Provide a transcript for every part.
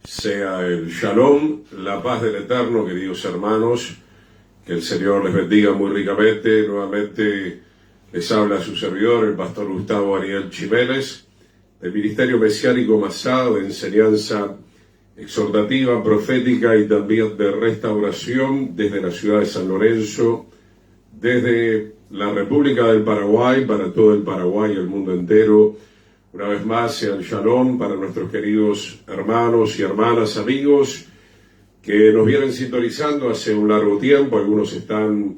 sea el Shalom, la paz del Eterno, queridos hermanos. Que el Señor les bendiga muy ricamente. Nuevamente les habla su servidor, el pastor Gustavo Ariel Chiménez, del Ministerio Mesiánico Masá, de enseñanza exhortativa, profética y también de restauración, desde la ciudad de San Lorenzo, desde la República del Paraguay, para todo el Paraguay y el mundo entero. Una vez más, sea el Shalom para nuestros queridos hermanos y hermanas, amigos, que nos vienen sintonizando hace un largo tiempo. Algunos están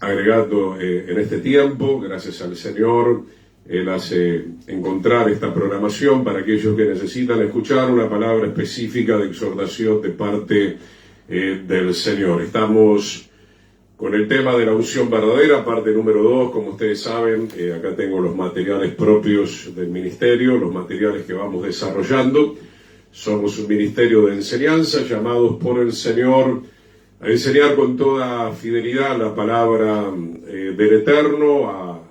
agregando en este tiempo. Gracias al Señor, Él hace encontrar esta programación para aquellos que necesitan escuchar una palabra específica de exhortación de parte del Señor. Estamos con el tema de la unción verdadera, parte número 2. Como ustedes saben, acá tengo los materiales propios del ministerio, los materiales que vamos desarrollando. Somos un ministerio de enseñanza, llamados por el Señor a enseñar con toda fidelidad la palabra del Eterno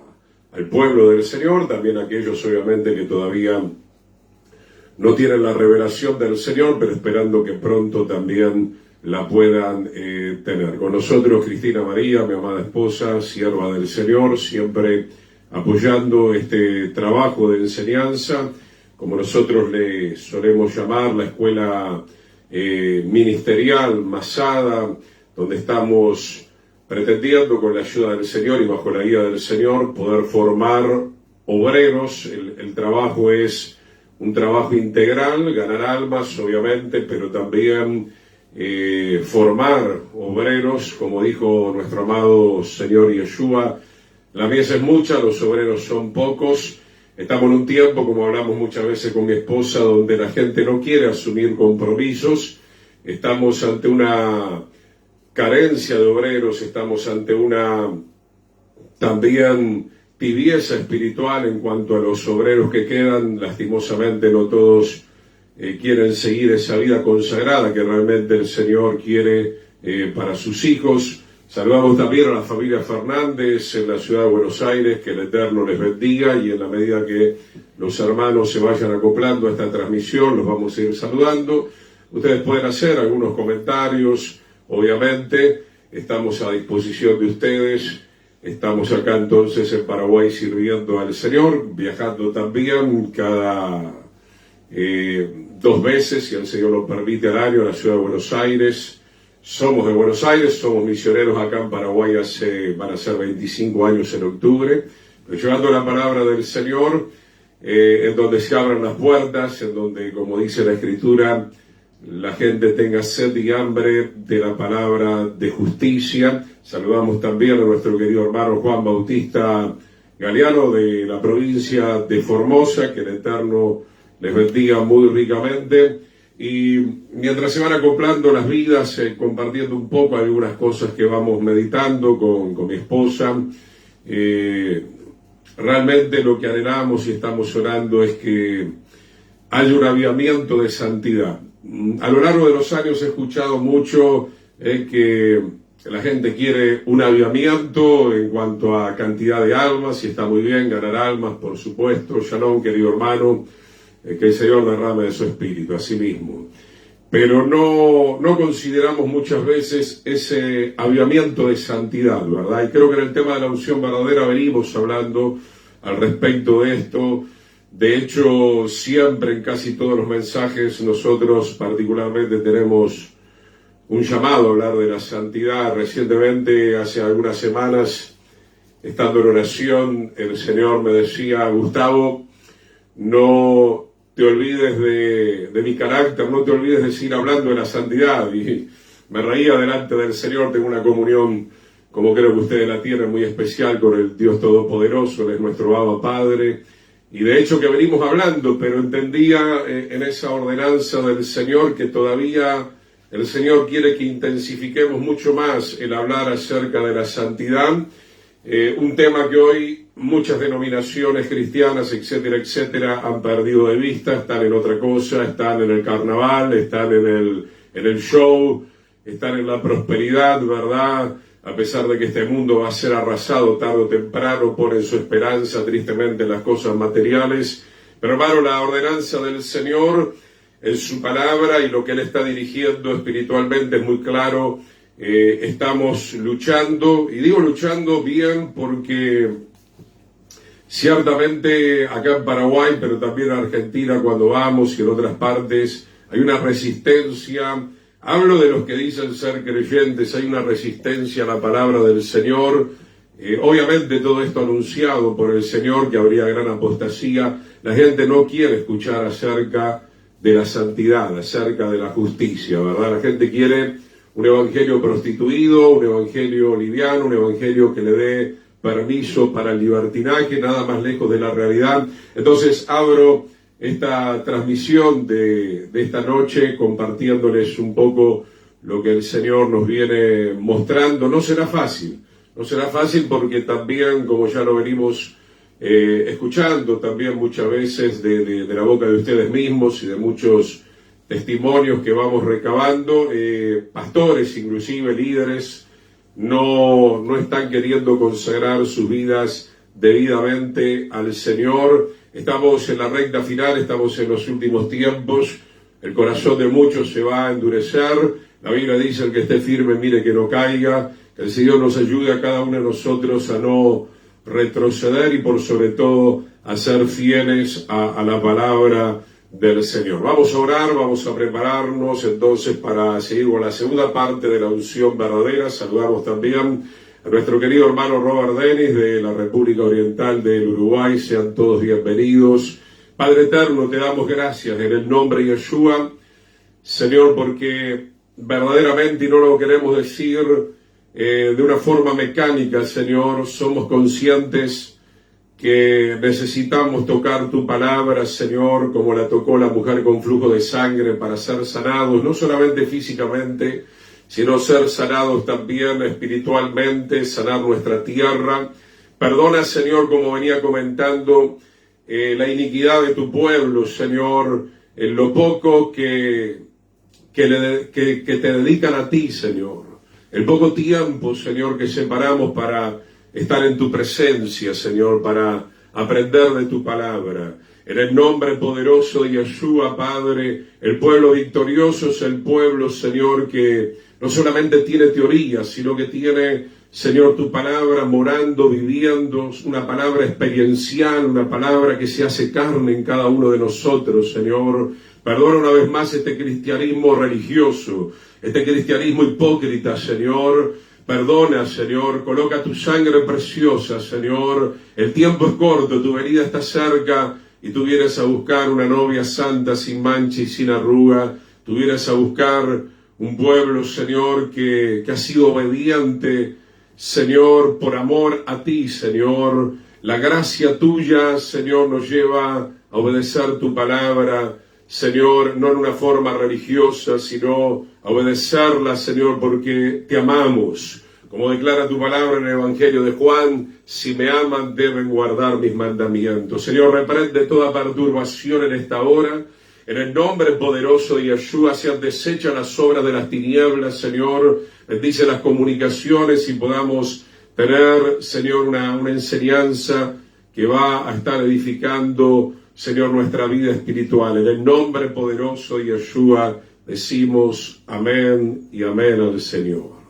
al pueblo del Señor, también a aquellos obviamente que todavía no tienen la revelación del Señor, pero esperando que pronto también la puedan tener. Con nosotros Cristina María, mi amada esposa, sierva del Señor, siempre apoyando este trabajo de enseñanza, como nosotros le solemos llamar, la escuela ministerial Masada, donde estamos pretendiendo con la ayuda del Señor y bajo la guía del Señor poder formar obreros. El trabajo es un trabajo integral, ganar almas obviamente, pero también formar obreros, como dijo nuestro amado Señor Yeshua. La mies es mucha, los obreros son pocos. Estamos en un tiempo, como hablamos muchas veces con mi esposa, donde la gente no quiere asumir compromisos. Estamos ante una carencia de obreros, estamos ante una también tibieza espiritual en cuanto a los obreros que quedan. Lastimosamente no todos quieren seguir esa vida consagrada que realmente el Señor quiere para sus hijos. Saludamos también a la familia Fernández en la ciudad de Buenos Aires, que el Eterno les bendiga, y en la medida que los hermanos se vayan acoplando a esta transmisión, los vamos a ir saludando. Ustedes pueden hacer algunos comentarios, obviamente, estamos a disposición de ustedes. Estamos acá entonces en Paraguay sirviendo al Señor, viajando también cada 2 veces, si el Señor lo permite, al año a la ciudad de Buenos Aires. Somos de Buenos Aires, somos misioneros acá en Paraguay van a ser 25 años en octubre, pero llevando la palabra del Señor, en donde se abran las puertas, en donde, como dice la Escritura, la gente tenga sed y hambre de la palabra de justicia. Saludamos también a nuestro querido hermano Juan Bautista Galeano de la provincia de Formosa, que el Eterno les bendiga muy ricamente. Y mientras se van acoplando las vidas, compartiendo un poco algunas cosas que vamos meditando con mi esposa, realmente lo que anhelamos y estamos orando es que haya un avivamiento de santidad. A lo largo de los años he escuchado mucho que la gente quiere un avivamiento en cuanto a cantidad de almas, y está muy bien ganar almas, por supuesto. Shalom, querido hermano. Que el Señor derrame de su espíritu, así mismo. Pero no consideramos muchas veces ese avivamiento de santidad, ¿verdad? Y creo que en el tema de la unción verdadera venimos hablando al respecto de esto. De hecho, siempre en casi todos los mensajes nosotros particularmente tenemos un llamado a hablar de la santidad. Recientemente, hace algunas semanas, estando en oración, el Señor me decía: Gustavo, no te olvides de mi carácter, no te olvides de seguir hablando de la santidad. Y me reía delante del Señor. Tengo una comunión, como creo que ustedes la tienen, muy especial con el Dios Todopoderoso. Él es nuestro Abba Padre, y de hecho que venimos hablando, pero entendía en esa ordenanza del Señor que todavía el Señor quiere que intensifiquemos mucho más el hablar acerca de la santidad. Un tema que hoy muchas denominaciones cristianas, etcétera, etcétera, han perdido de vista. Están en otra cosa, están en el carnaval, están en el show, están en la prosperidad, ¿verdad? A pesar de que este mundo va a ser arrasado tarde o temprano, ponen su esperanza tristemente en las cosas materiales. Pero hermano, la ordenanza del Señor en su palabra, y lo que Él está dirigiendo espiritualmente es muy claro. Estamos luchando, y digo luchando bien porque ciertamente acá en Paraguay, pero también en Argentina cuando vamos y en otras partes, hay una resistencia. Hablo de los que dicen ser creyentes, hay una resistencia a la palabra del Señor. Obviamente todo esto anunciado por el Señor, que habría gran apostasía. La gente no quiere escuchar acerca de la santidad, acerca de la justicia, ¿verdad? La gente quiere un evangelio prostituido, un evangelio liviano, un evangelio que le dé permiso para el libertinaje, nada más lejos de la realidad. Entonces abro esta transmisión de esta noche compartiéndoles un poco lo que el Señor nos viene mostrando. No será fácil porque también, como ya lo venimos escuchando también muchas veces de la boca de ustedes mismos y de muchos testimonios que vamos recabando, pastores, inclusive líderes, no están queriendo consagrar sus vidas debidamente al Señor. Estamos en la recta final, estamos en los últimos tiempos, el corazón de muchos se va a endurecer. La Biblia dice: el que esté firme mire que no caiga. Que el Señor nos ayude a cada uno de nosotros a no retroceder y por sobre todo a ser fieles a la palabra del Señor. Vamos a orar, vamos a prepararnos entonces para seguir con la segunda parte de la unción verdadera. Saludamos también a nuestro querido hermano Robert Denis de la República Oriental del Uruguay. Sean todos bienvenidos. Padre eterno, te damos gracias en el nombre de Yeshua, Señor, porque verdaderamente, y no lo queremos decir de una forma mecánica, Señor, somos conscientes que necesitamos tocar tu palabra, Señor, como la tocó la mujer con flujo de sangre, para ser sanados, no solamente físicamente, sino ser sanados también espiritualmente, sanar nuestra tierra. Perdona, Señor, como venía comentando, la iniquidad de tu pueblo, Señor, en lo poco que te dedican a ti, Señor. El poco tiempo, Señor, que separamos para estar en tu presencia, Señor, para aprender de tu palabra. En el nombre poderoso de Yeshua, Padre, el pueblo victorioso es el pueblo, Señor, que no solamente tiene teoría, sino que tiene, Señor, tu palabra morando, viviendo, una palabra experiencial, una palabra que se hace carne en cada uno de nosotros, Señor. Perdona una vez más este cristianismo religioso, este cristianismo hipócrita, Señor. Perdona, Señor, coloca tu sangre preciosa, Señor. El tiempo es corto, tu venida está cerca y tú vienes a buscar una novia santa, sin mancha y sin arruga. Tú vienes a buscar un pueblo, Señor, que ha sido obediente, Señor, por amor a ti, Señor. La gracia tuya, Señor, nos lleva a obedecer tu palabra, Señor, no en una forma religiosa, sino a obedecerla, Señor, porque te amamos. Como declara tu palabra en el Evangelio de Juan: si me aman, deben guardar mis mandamientos. Señor, reprende toda perturbación en esta hora. En el nombre poderoso de Yeshua, sean deshechas las obras de las tinieblas, Señor. Bendice las comunicaciones y podamos tener, Señor, una enseñanza que va a estar edificando, Señor, nuestra vida espiritual. En el nombre poderoso de Yeshua decimos amén y amén al Señor.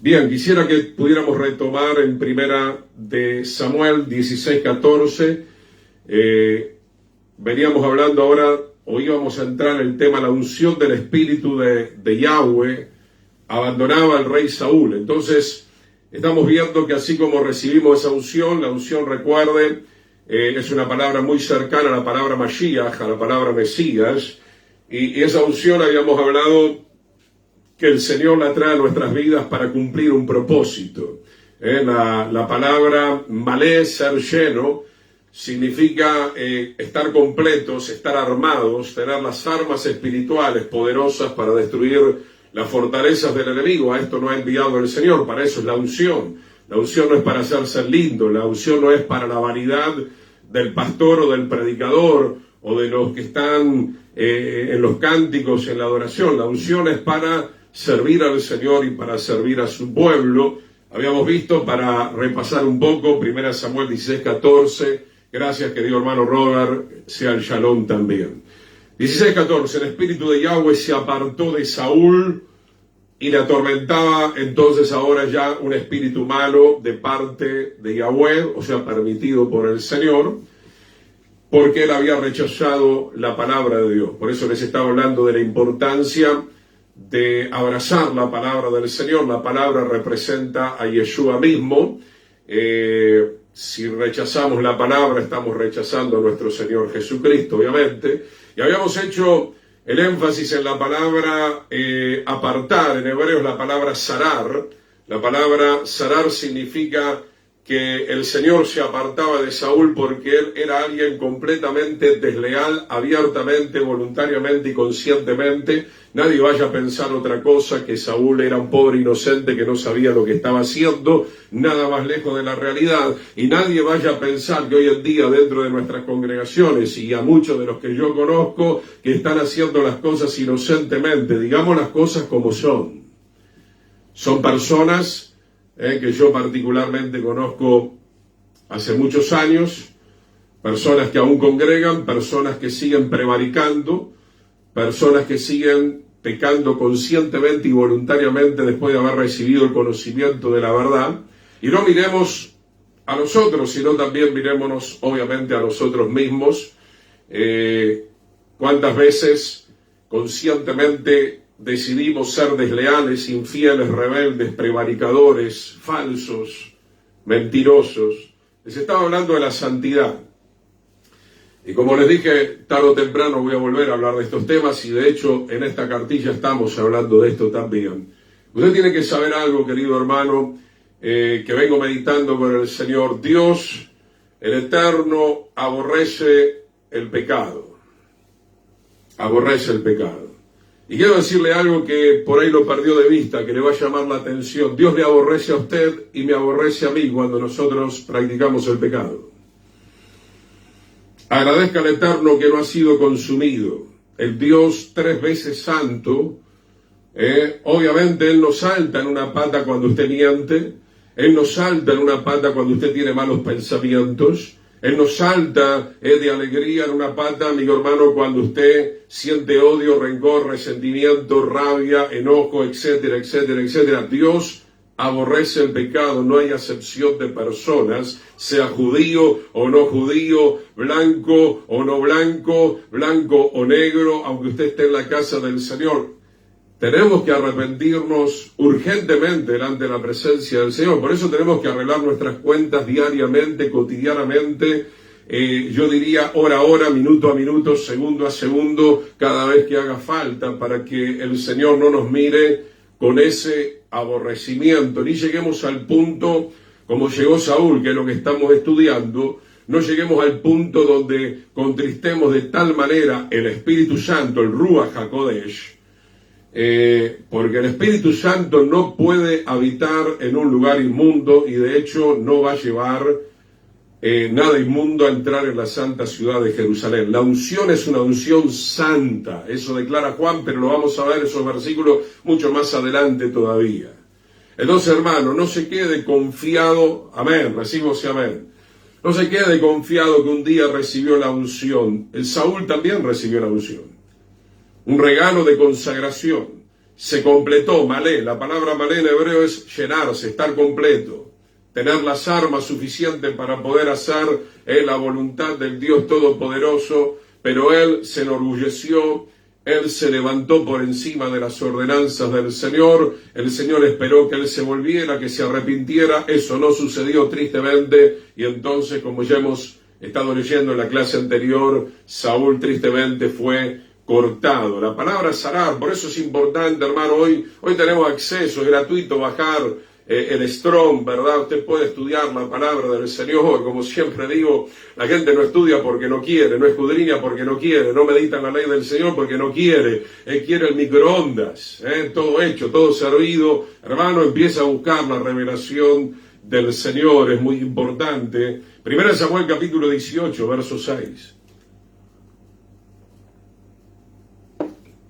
Bien, quisiera que pudiéramos retomar en primera de Samuel 16:14. Veníamos hablando ahora, hoy íbamos a entrar en el tema, la unción del Espíritu de Yahweh abandonaba al rey Saúl. Entonces, estamos viendo que así como recibimos esa unción, la unción, recuerden, es una palabra muy cercana a la palabra Mashiach, a la palabra Mesías, y esa unción habíamos hablado que el Señor la trae a nuestras vidas para cumplir un propósito. La palabra malé, ser lleno, significa estar completos, estar armados, tener las armas espirituales poderosas para destruir las fortalezas del enemigo. A esto no ha enviado el Señor, para eso es la unción. La unción no es para hacerse lindo, la unción no es para la vanidad del pastor o del predicador o de los que están en los cánticos, en la adoración. La unción es para servir al Señor y para servir a su pueblo. Habíamos visto, para repasar un poco, 1 Samuel 16:14, gracias querido hermano Robert, sea el shalom también. 16:14, el espíritu de Yahweh se apartó de Saúl y le atormentaba entonces ahora ya un espíritu malo de parte de Yahweh, o sea, permitido por el Señor, porque él había rechazado la palabra de Dios. Por eso les estaba hablando de la importancia de abrazar la palabra del Señor. La palabra representa a Yeshua mismo. Si rechazamos la palabra, estamos rechazando a nuestro Señor Jesucristo, obviamente. Y habíamos hecho el énfasis en la palabra apartar. En hebreo es la palabra sarar. La palabra sarar significa que el Señor se apartaba de Saúl porque él era alguien completamente desleal, abiertamente, voluntariamente y conscientemente. Nadie vaya a pensar otra cosa, que Saúl era un pobre inocente que no sabía lo que estaba haciendo, nada más lejos de la realidad. Y nadie vaya a pensar que hoy en día dentro de nuestras congregaciones, y a muchos de los que yo conozco, que están haciendo las cosas inocentemente. Digamos las cosas como son. Son personas que yo particularmente conozco hace muchos años, personas que aún congregan, personas que siguen prevaricando, personas que siguen pecando conscientemente y voluntariamente después de haber recibido el conocimiento de la verdad. Y no miremos a nosotros, sino también mirémonos obviamente a nosotros mismos. ¿Cuántas veces conscientemente decidimos ser desleales, infieles, rebeldes, prevaricadores, falsos, mentirosos? Les estaba hablando de la santidad. Y como les dije, tarde o temprano voy a volver a hablar de estos temas, y de hecho en esta cartilla estamos hablando de esto también. Usted tiene que saber algo, querido hermano, que vengo meditando con el Señor. Dios, el Eterno, aborrece el pecado. Aborrece el pecado. Y quiero decirle algo que por ahí lo perdió de vista, que le va a llamar la atención. Dios le aborrece a usted y me aborrece a mí cuando nosotros practicamos el pecado. Agradezca al Eterno que no ha sido consumido. El Dios 3 veces santo, obviamente Él no salta en una pata cuando usted miente, Él no salta en una pata cuando usted tiene malos pensamientos, Él no salta de alegría en una pata, amigo hermano, cuando usted siente odio, rencor, resentimiento, rabia, enojo, etcétera, etcétera, etcétera. Dios aborrece el pecado, no hay acepción de personas, sea judío o no judío, blanco o no blanco, blanco o negro, aunque usted esté en la casa del Señor. Tenemos que arrepentirnos urgentemente delante de la presencia del Señor. Por eso tenemos que arreglar nuestras cuentas diariamente, cotidianamente, yo diría hora a hora, minuto a minuto, segundo a segundo, cada vez que haga falta, para que el Señor no nos mire con ese aborrecimiento, ni lleguemos al punto como llegó Saúl, que es lo que estamos estudiando. No lleguemos al punto donde contristemos de tal manera el Espíritu Santo, el Ruach HaKodesh, porque el Espíritu Santo no puede habitar en un lugar inmundo, y de hecho no va a llevar nada inmundo a entrar en la santa ciudad de Jerusalén. La unción es una unción santa, eso declara Juan, pero lo vamos a ver esos versículos mucho más adelante todavía. Entonces, hermano, no se quede confiado, amén, recibo ese amén. No se quede confiado que un día recibió la unción. El Saúl también recibió la unción. Un regalo de consagración. Se completó, malé. La palabra malé en hebreo es llenarse, estar completo. Tener las armas suficientes para poder hacer la voluntad del Dios Todopoderoso, pero él se enorgulleció, él se levantó por encima de las ordenanzas del Señor. El Señor esperó que él se volviera, que se arrepintiera. Eso no sucedió, tristemente, y entonces, como ya hemos estado leyendo en la clase anterior, Saúl tristemente fue cortado. La palabra sarar, por eso es importante, hermano, hoy tenemos acceso, es gratuito bajar el Strong, ¿verdad? Usted puede estudiar la palabra del Señor. Como siempre digo, la gente no estudia porque no quiere, no escudriña porque no quiere, no medita en la ley del Señor porque no quiere, quiere el microondas, todo hecho, todo servido. Hermano, empieza a buscar la revelación del Señor, es muy importante. 1 Samuel capítulo 18, verso 6.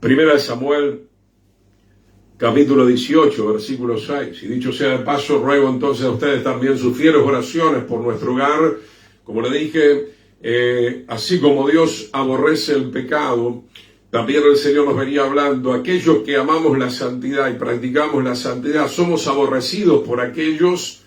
1 Samuel capítulo 18, versículo 6. Y dicho sea de paso, ruego entonces a ustedes también sus fieles oraciones por nuestro hogar. Como le dije, así como Dios aborrece el pecado, también el Señor nos venía hablando, aquellos que amamos la santidad y practicamos la santidad, somos aborrecidos por aquellos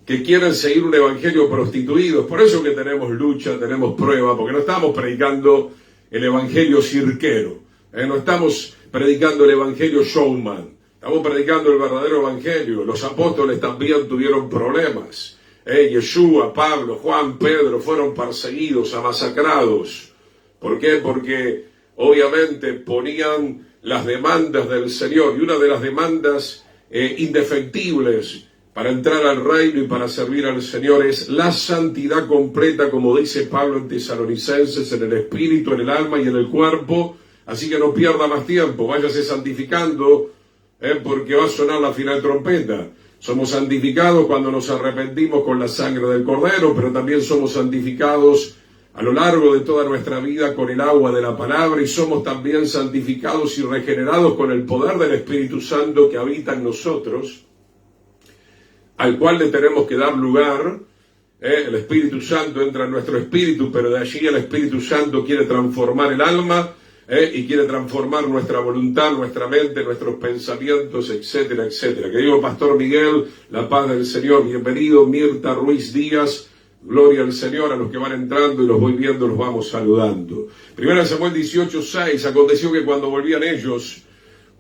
que quieren seguir un evangelio prostituido. Por eso que tenemos lucha, tenemos prueba, porque no estamos predicando el evangelio cirquero, no estamos predicando el evangelio showman, estamos predicando el verdadero evangelio. Los apóstoles también tuvieron problemas. Yeshua, Pablo, Juan, Pedro fueron perseguidos, masacrados. ¿Por qué? Porque obviamente ponían las demandas del Señor, y una de las demandas indefectibles para entrar al reino y para servir al Señor es la santidad completa, como dice Pablo en Tesalonicenses, en el espíritu, en el alma y en el cuerpo. Así que no pierda más tiempo, váyase santificando, porque va a sonar la final trompeta. Somos santificados cuando nos arrepentimos con la sangre del Cordero, pero también somos santificados a lo largo de toda nuestra vida con el agua de la palabra, y somos también santificados y regenerados con el poder del Espíritu Santo que habita en nosotros, al cual le tenemos que dar lugar. El Espíritu Santo entra en nuestro espíritu, pero de allí el Espíritu Santo quiere transformar el alma, y quiere transformar nuestra voluntad, nuestra mente, nuestros pensamientos, etcétera, etcétera. Querido Pastor Miguel, la paz del Señor, bienvenido. Mirta Ruiz Díaz, gloria al Señor. A los que van entrando y los voy viendo, los vamos saludando. 1 Samuel 18:6, aconteció que cuando volvían ellos,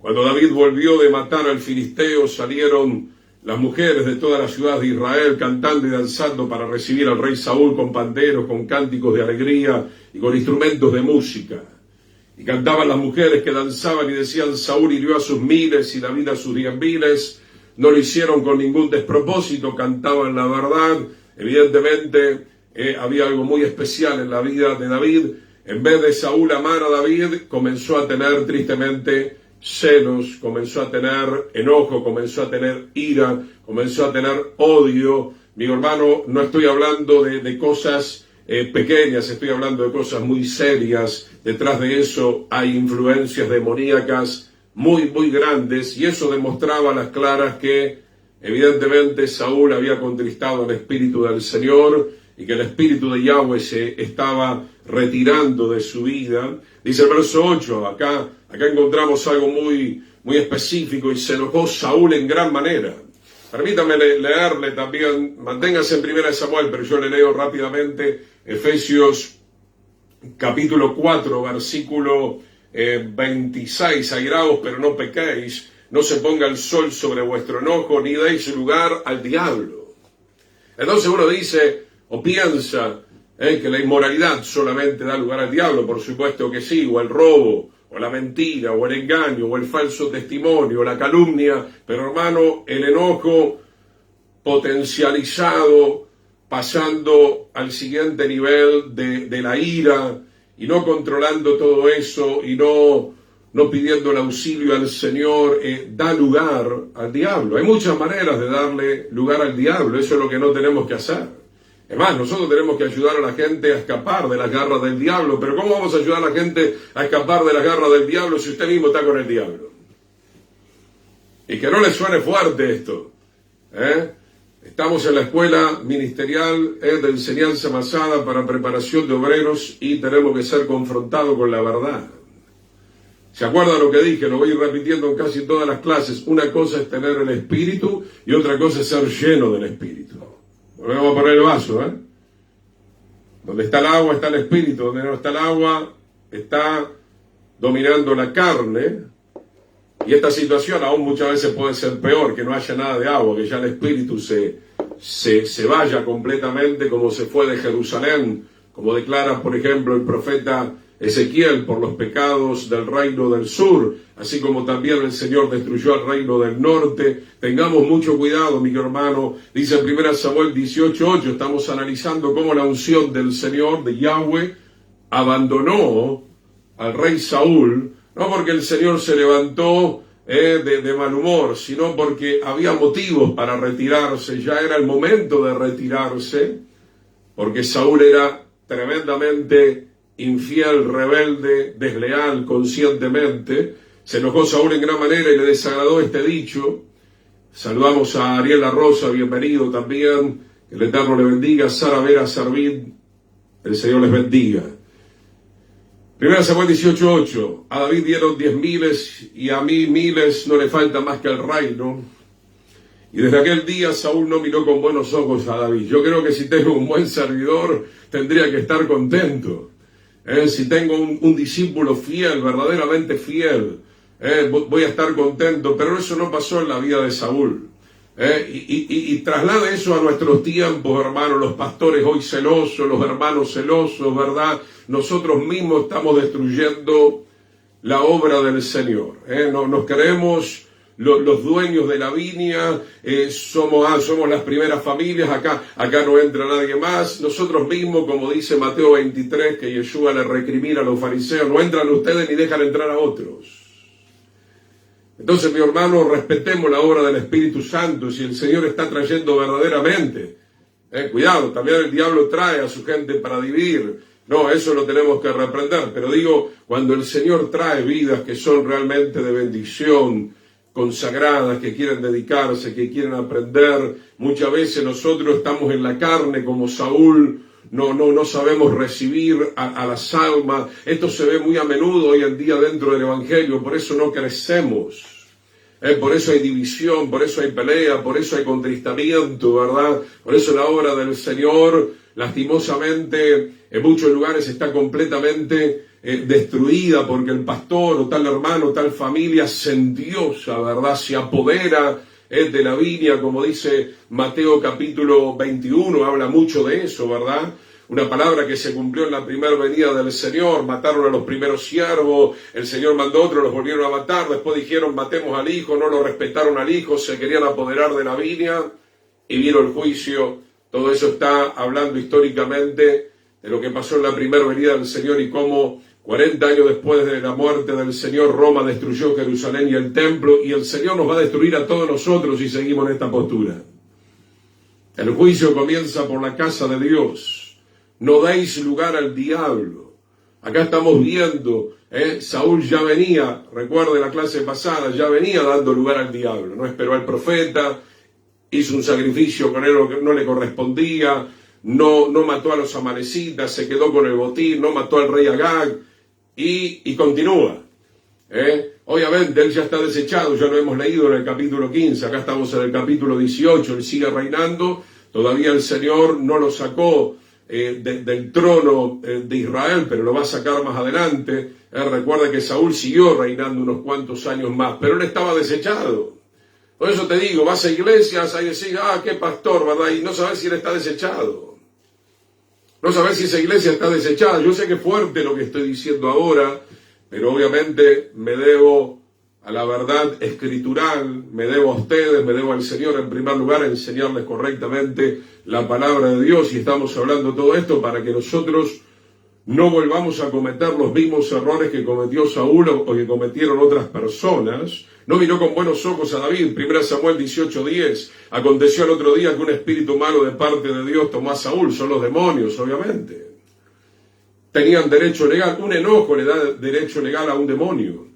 cuando David volvió de matar al filisteo, salieron las mujeres de toda la ciudad de Israel cantando y danzando para recibir al rey Saúl con panderos, con cánticos de alegría y con instrumentos de música. Y cantaban las mujeres que danzaban y decían: Saúl hirió a sus miles y David a sus 10.000. No lo hicieron con ningún despropósito, cantaban la verdad. Evidentemente había algo muy especial en la vida de David. En vez de Saúl amar a David, comenzó a tener tristemente celos, comenzó a tener enojo, comenzó a tener ira, comenzó a tener odio. Mi hermano, no estoy hablando de cosas pequeñas, estoy hablando de cosas muy serias. Detrás de eso hay influencias demoníacas muy, muy grandes, y eso demostraba a las claras que evidentemente Saúl había contristado el espíritu del Señor y que el espíritu de Yahweh se estaba retirando de su vida. Dice el verso 8, acá encontramos algo muy, muy específico: y se enojó Saúl en gran manera. Permítame leerle también, manténgase en 1 Samuel, pero yo le leo rápidamente Efesios capítulo 4, versículo 26, airaos pero no pequéis, no se ponga el sol sobre vuestro enojo, ni deis lugar al diablo. Entonces uno dice o piensa que la inmoralidad solamente da lugar al diablo. Por supuesto que sí, o el robo, o la mentira, o el engaño, o el falso testimonio, o la calumnia, pero hermano, el enojo potencializado, pasando al siguiente nivel de la ira, y no controlando todo eso, y no pidiendo el auxilio al Señor, da lugar al diablo. Hay muchas maneras de darle lugar al diablo, eso es lo que no tenemos que hacer. Además, nosotros tenemos que ayudar a la gente a escapar de las garras del diablo, pero ¿cómo vamos a ayudar a la gente a escapar de las garras del diablo si usted mismo está con el diablo? Y que no le suene fuerte esto, Estamos en la escuela ministerial de enseñanza masada para preparación de obreros y tenemos que ser confrontados con la verdad. ¿Se acuerdan lo que dije? Lo voy a ir repitiendo en casi todas las clases. Una cosa es tener el Espíritu y otra cosa es ser lleno del Espíritu. Volvemos a poner el vaso, Donde está el agua está el Espíritu, donde no está el agua está dominando la carne. Y esta situación aún muchas veces puede ser peor, que no haya nada de agua, que ya el Espíritu se vaya completamente, como se fue de Jerusalén, como declara, por ejemplo, el profeta Ezequiel, por los pecados del reino del sur, así como también el Señor destruyó al reino del norte. Tengamos mucho cuidado, mi hermano. Dice en 1 Samuel 18:8, estamos analizando cómo la unción del Señor, de Yahweh, abandonó al rey Saúl, no porque el Señor se levantó de mal humor, sino porque había motivos para retirarse. Ya era el momento de retirarse, porque Saúl era tremendamente infiel, rebelde, desleal, conscientemente. Se enojó Saúl en gran manera y le desagradó este dicho. Saludamos a Ariel La Rosa, bienvenido también. Que el Eterno le bendiga. Sara Vera Sarvid, El Señor les bendiga. 1 Samuel 18:8. A David dieron 10,000 y a mí 1,000, no le falta más que el reino. Y desde aquel día Saúl no miró con buenos ojos a David. Yo creo que si tengo un buen servidor, tendría que estar contento. Si tengo un discípulo fiel, verdaderamente fiel, voy a estar contento. Pero eso no pasó en la vida de Saúl. Y traslade eso a nuestros tiempos, hermanos, los pastores hoy celosos, los hermanos celosos, ¿verdad? Nosotros mismos estamos destruyendo la obra del Señor. Nos creemos los dueños de la viña, somos las primeras familias, acá no entra nadie más. Nosotros mismos, como dice Mateo 23, que Yeshua le recrimina a los fariseos, no entran ustedes ni dejan entrar a otros. Entonces, mi hermano, respetemos la obra del Espíritu Santo. Si el Señor está trayendo verdaderamente, cuidado, también el diablo trae a su gente para dividir. No, eso lo tenemos que reprender. Pero digo, cuando el Señor trae vidas que son realmente de bendición, consagradas, que quieren dedicarse, que quieren aprender, muchas veces nosotros estamos en la carne como Saúl. No sabemos recibir a las almas. Esto se ve muy a menudo hoy en día dentro del Evangelio, por eso no crecemos. Por eso hay división, por eso hay pelea, por eso hay contristamiento, ¿verdad? Por eso la obra del Señor, lastimosamente, en muchos lugares está completamente destruida, porque el pastor o tal hermano, tal familia se endiosa, ¿verdad? Se apodera de la viña, como dice Mateo capítulo 21, habla mucho de eso, ¿verdad? Una palabra que se cumplió en la primera venida del Señor. Mataron a los primeros siervos, el Señor mandó otros, los volvieron a matar, después dijeron matemos al hijo, no lo respetaron al hijo, se querían apoderar de la viña y vino el juicio. Todo eso está hablando históricamente de lo que pasó en la primera venida del Señor y cómo 40 años después de la muerte del Señor, Roma destruyó Jerusalén y el templo, y el Señor nos va a destruir a todos nosotros si seguimos en esta postura. El juicio comienza por la casa de Dios. No deis lugar al diablo. Acá estamos viendo, Saúl ya venía, recuerde la clase pasada, ya venía dando lugar al diablo. No esperó al profeta, hizo un sacrificio con él que no le correspondía, no mató a los amalecitas, se quedó con el botín, no mató al rey Agag, y continúa. Obviamente él ya está desechado, ya lo hemos leído en el capítulo 15, acá estamos en el capítulo 18, él sigue reinando, todavía el Señor no lo sacó del trono de Israel, pero lo va a sacar más adelante. Recuerda que Saúl siguió reinando unos cuantos años más, pero él estaba desechado. Por eso te digo, vas a iglesias y decís, qué pastor, ¿verdad? Y no sabes si él está desechado. No sabes si esa iglesia está desechada. Yo sé que es fuerte lo que estoy diciendo ahora, pero obviamente me debo a la verdad escritural, me debo a ustedes, me debo al Señor en primer lugar a enseñarles correctamente la palabra de Dios, y estamos hablando todo esto para que nosotros no volvamos a cometer los mismos errores que cometió Saúl o que cometieron otras personas. No miró con buenos ojos a David. 1 Samuel 18:10. Aconteció el otro día que un espíritu malo de parte de Dios tomó a Saúl. Son los demonios, obviamente. Tenían derecho legal. Un enojo le da derecho legal a un demonio.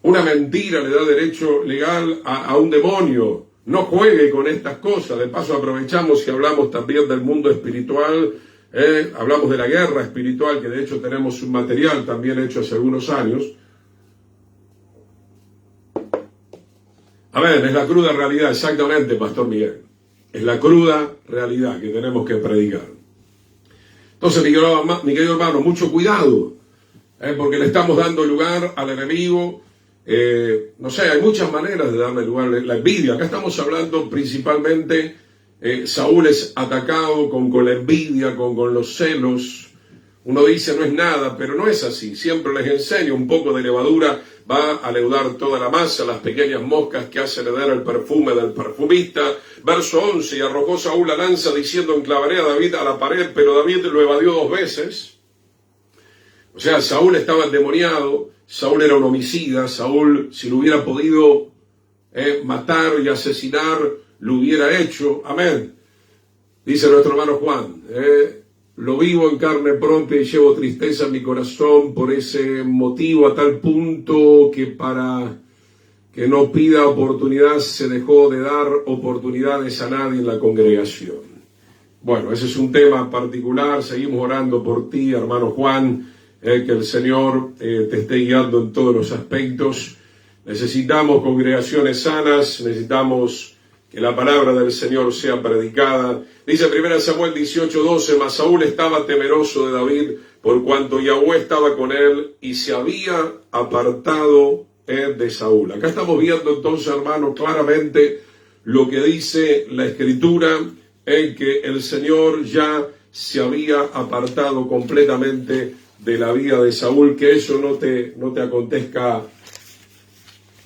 Una mentira le da derecho legal a un demonio. No juegue con estas cosas. De paso aprovechamos y hablamos también del mundo espiritual. Hablamos de la guerra espiritual, que de hecho tenemos un material también hecho hace algunos años. Amén, es la cruda realidad, exactamente, Pastor Miguel. Es la cruda realidad que tenemos que predicar. Entonces, mi querido hermano, mucho cuidado, porque le estamos dando lugar al enemigo. No sé, hay muchas maneras de darle lugar a la envidia. Acá estamos hablando principalmente, Saúl es atacado con la envidia, con los celos. Uno dice no es nada, pero no es así. Siempre les enseño, un poco de levadura va a leudar toda la masa, las pequeñas moscas que hacen heredar el perfume del perfumista. Verso 11, y arrojó Saúl la lanza diciendo enclavaré a David a la pared, pero David lo evadió 2 veces. O sea, Saúl estaba endemoniado, Saúl era un homicida, Saúl, si lo hubiera podido matar y asesinar, lo hubiera hecho. Amén. Dice nuestro hermano Juan, lo vivo en carne propia y llevo tristeza en mi corazón por ese motivo, a tal punto que para que no pida oportunidad se dejó de dar oportunidades a nadie en la congregación. bueno, ese es un tema particular. Seguimos orando por ti, hermano Juan, que el Señor te esté guiando en todos los aspectos. Necesitamos congregaciones sanas, necesitamos que la palabra del Señor sea predicada. Dice 1 Samuel 18:12, mas Saúl estaba temeroso de David, por cuanto Yahweh estaba con él, y se había apartado de Saúl. Acá estamos viendo entonces, hermano, claramente lo que dice la Escritura, en que el Señor ya se había apartado completamente de la vida de Saúl. Que eso no te acontezca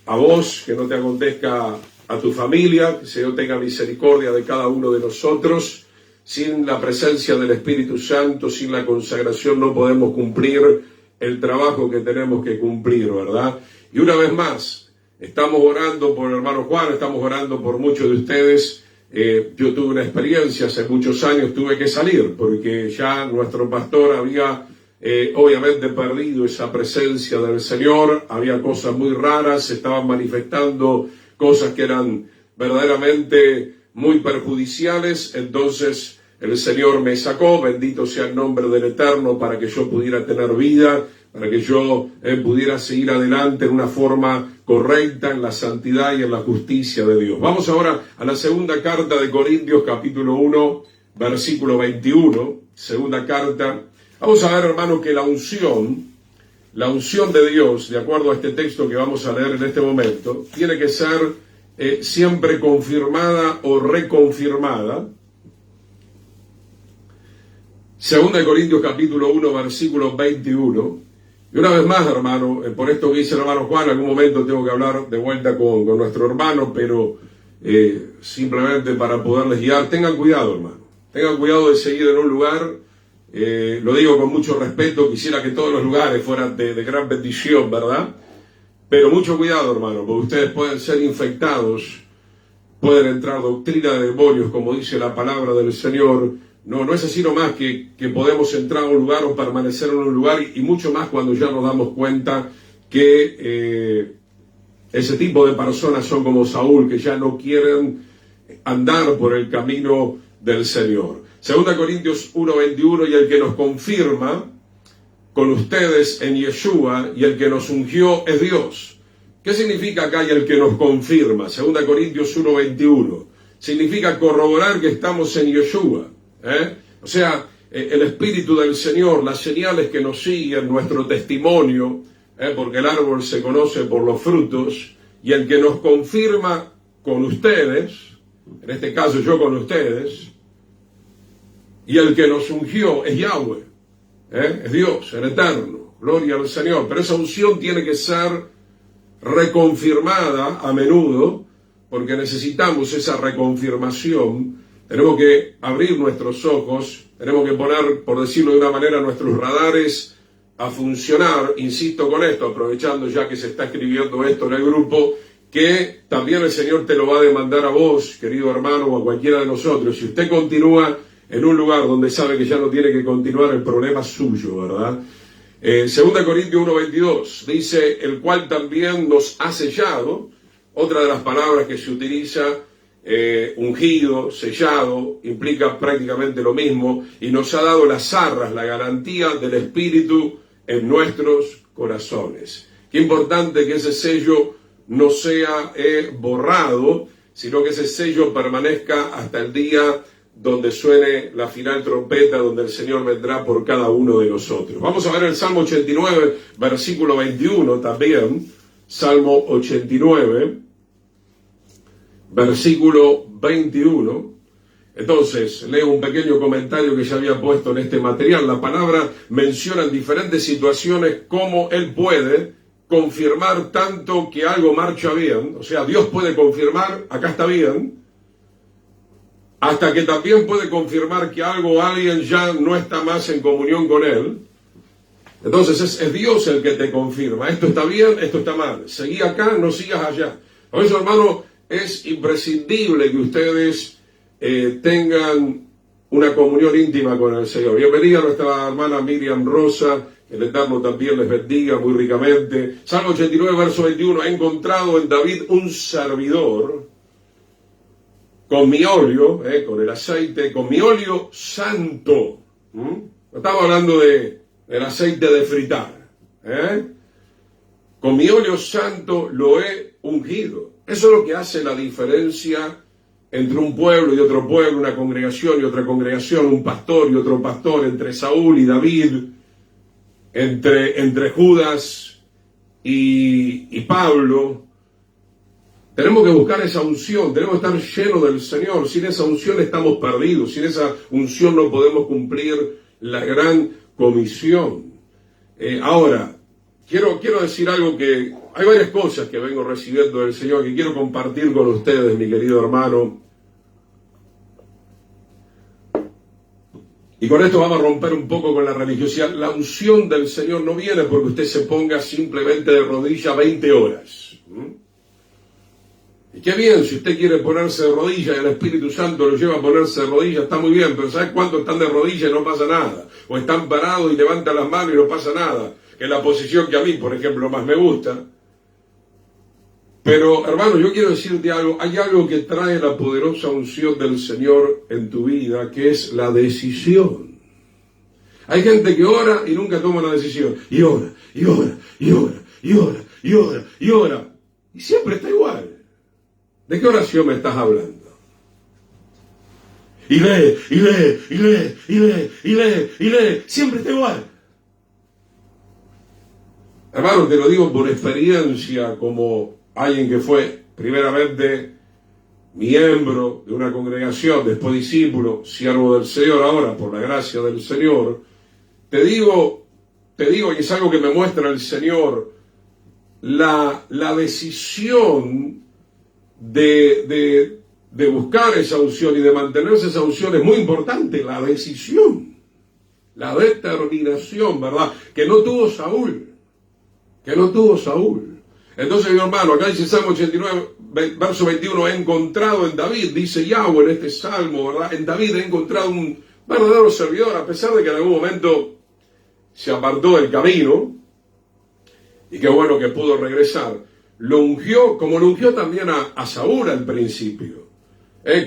a vos, que no te acontezca a tu familia, que el Señor tenga misericordia de cada uno de nosotros. Sin la presencia del Espíritu Santo, sin la consagración, no podemos cumplir el trabajo que tenemos que cumplir, ¿verdad? Y una vez más, estamos orando por el hermano Juan, estamos orando por muchos de ustedes. Yo tuve una experiencia, hace muchos años tuve que salir, porque ya nuestro pastor había obviamente perdido esa presencia del Señor. Había cosas muy raras, se estaban manifestando cosas que eran verdaderamente muy perjudiciales. Entonces el Señor me sacó, bendito sea el nombre del Eterno, para que yo pudiera tener vida, para que yo pudiera seguir adelante en una forma correcta, en la santidad y en la justicia de Dios. Vamos ahora a la segunda carta de Corintios, capítulo 1, versículo 21. Segunda carta. Vamos a ver, hermano, que la unción de Dios, de acuerdo a este texto que vamos a leer en este momento, tiene que ser siempre confirmada o reconfirmada. Segunda de Corintios capítulo 1, versículo 21. Y una vez más, hermano, por esto que dice el hermano Juan, en algún momento tengo que hablar de vuelta con nuestro hermano, pero simplemente para poderles guiar, tengan cuidado, hermano. Tengan cuidado de seguir en un lugar. Lo digo con mucho respeto, quisiera que todos los lugares fueran de gran bendición, ¿verdad? Pero mucho cuidado, hermano, porque ustedes pueden ser infectados, pueden entrar doctrina de demonios, como dice la palabra del Señor. No es así nomás que podemos entrar a un lugar o permanecer en un lugar, y mucho más cuando ya nos damos cuenta que ese tipo de personas son como Saúl, que ya no quieren andar por el camino del Señor. Segunda Corintios 1:21, y el que nos confirma con ustedes en Yeshua, y el que nos ungió es Dios. ¿Qué significa acá y el que nos confirma? Segunda Corintios 1:21. Significa corroborar que estamos en Yeshua. O sea, el Espíritu del Señor, las señales que nos siguen, nuestro testimonio, porque el árbol se conoce por los frutos, y el que nos confirma con ustedes, en este caso yo con ustedes, y el que nos ungió es Yahweh, es Dios, el Eterno, gloria al Señor. Pero esa unción tiene que ser reconfirmada a menudo, porque necesitamos esa reconfirmación. Tenemos que abrir nuestros ojos, tenemos que poner, por decirlo de una manera, nuestros radares a funcionar. Insisto con esto, aprovechando ya que se está escribiendo esto en el grupo, que también el Señor te lo va a demandar a vos, querido hermano, o a cualquiera de nosotros. Si usted continúa en un lugar donde sabe que ya no tiene que continuar, el problema es suyo, ¿verdad? 2 Corintios 1:22 dice, el cual también nos ha sellado. Otra de las palabras que se utiliza, ungido, sellado, implica prácticamente lo mismo, y nos ha dado las arras, la garantía del Espíritu en nuestros corazones. Qué importante que ese sello no sea borrado, sino que ese sello permanezca hasta el día donde suene la final trompeta, donde el Señor vendrá por cada uno de nosotros. Vamos a ver el Salmo 89, versículo 21 también. Salmo 89, versículo 21. Entonces, leo un pequeño comentario que ya había puesto en este material. La palabra menciona en diferentes situaciones cómo Él puede confirmar tanto que algo marcha bien. O sea, Dios puede confirmar, acá está bien, hasta que también puede confirmar que algo o alguien ya no está más en comunión con Él. Entonces es Dios el que te confirma. Esto está bien, esto está mal. Seguí acá, no sigas allá. Por eso, hermano, es imprescindible que ustedes tengan una comunión íntima con el Señor. Bienvenida a nuestra hermana Miriam Rosa. El Eterno también les bendiga muy ricamente. Salmo 89, verso 21. Ha encontrado en David un servidor con mi óleo, con el aceite, con mi óleo santo. No estamos hablando del aceite de fritar. Con mi óleo santo lo he ungido. Eso es lo que hace la diferencia entre un pueblo y otro pueblo, una congregación y otra congregación, un pastor y otro pastor, entre Saúl y David, entre Judas y Pablo. Tenemos que buscar esa unción, tenemos que estar llenos del Señor. Sin esa unción estamos perdidos, sin esa unción no podemos cumplir la gran comisión. Ahora, quiero decir algo, que hay varias cosas que vengo recibiendo del Señor que quiero compartir con ustedes, mi querido hermano. Y con esto vamos a romper un poco con la religiosidad. La unción del Señor no viene porque usted se ponga simplemente de rodillas 20 horas. Y qué bien, si usted quiere ponerse de rodillas y el Espíritu Santo lo lleva a ponerse de rodillas, está muy bien, pero ¿sabes cuántos están de rodillas y no pasa nada? O están parados y levantan las manos y no pasa nada, que es la posición que a mí, por ejemplo, más me gusta. Pero, hermano, yo quiero decirte algo. Hay algo que trae la poderosa unción del Señor en tu vida, que es la decisión. Hay gente que ora y nunca toma una decisión. Y ora, y ora, y ora, y ora, y ora, y ora. Y siempre está igual. ¿De qué oración me estás hablando? Y lee, y lee, y lee, y lee, y lee, y lee. Siempre está igual. Hermano, te lo digo por experiencia, como alguien que fue primeramente miembro de una congregación, después discípulo, siervo del Señor, ahora por la gracia del Señor. Te digo, y es algo que me muestra el Señor, la decisión de buscar esa unción y de mantenerse esa unción es muy importante. La decisión, la determinación, ¿verdad? Que no tuvo Saúl. Entonces, mi hermano, acá dice Salmo 89, verso 21, he encontrado en David, dice Yahweh en este salmo, ¿verdad? En David he encontrado un verdadero servidor, a pesar de que en algún momento se apartó del camino, y qué bueno que pudo regresar. Lo ungió, como lo ungió también a Saúl al principio.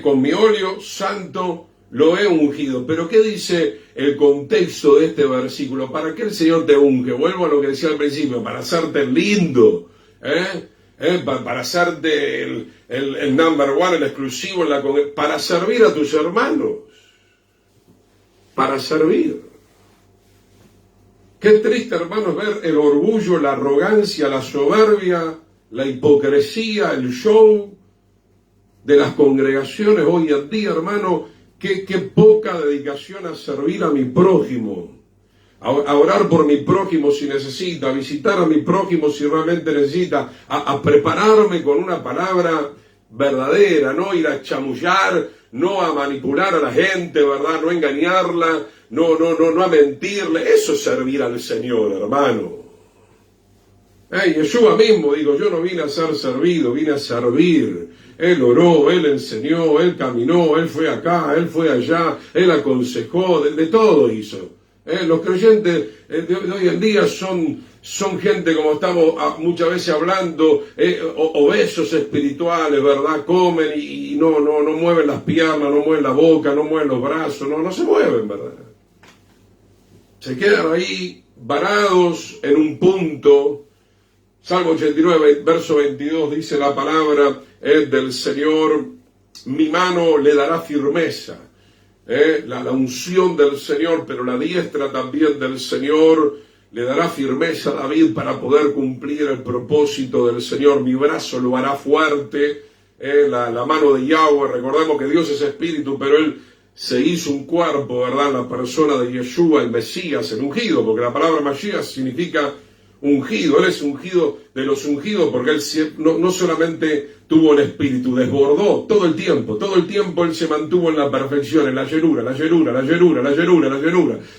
Con mi óleo santo lo he ungido. Pero ¿qué dice el contexto de este versículo? ¿Para qué el Señor te unge? Vuelvo a lo que decía al principio, para hacerte lindo, para hacerte el number one, el exclusivo, para servir a tus hermanos, para servir. Qué triste, hermanos, ver el orgullo, la arrogancia, la soberbia, la hipocresía, el show de las congregaciones hoy en día, hermano. Qué poca dedicación a servir a mi prójimo, a orar por mi prójimo si necesita, a visitar a mi prójimo si realmente necesita, a prepararme con una palabra verdadera, no ir a chamullar, no a manipular a la gente, ¿verdad? No a engañarla, no a mentirle. Eso es servir al Señor, hermano. Yeshua mismo digo, yo no vine a ser servido, vine a servir. Él oró, Él enseñó, Él caminó, Él fue acá, Él fue allá, Él aconsejó, de todo hizo. Los creyentes de hoy en día son gente, como estamos muchas veces hablando, obesos espirituales, ¿verdad? Comen y no mueven las piernas, no mueven la boca, no mueven los brazos, no se mueven, ¿verdad? Se quedan ahí varados en un punto. Salmo 89, verso 22, dice la palabra del Señor, mi mano le dará firmeza. La unción del Señor, pero la diestra también del Señor le dará firmeza a David para poder cumplir el propósito del Señor. Mi brazo lo hará fuerte. La mano de Yahweh, recordemos que Dios es espíritu, pero Él se hizo un cuerpo, ¿verdad? La persona de Yeshua, el Mesías, el ungido, porque la palabra Mesías significa ungido. Él es ungido de los ungidos porque Él no solamente tuvo el espíritu, desbordó todo el tiempo Él se mantuvo en la perfección, en la llenura.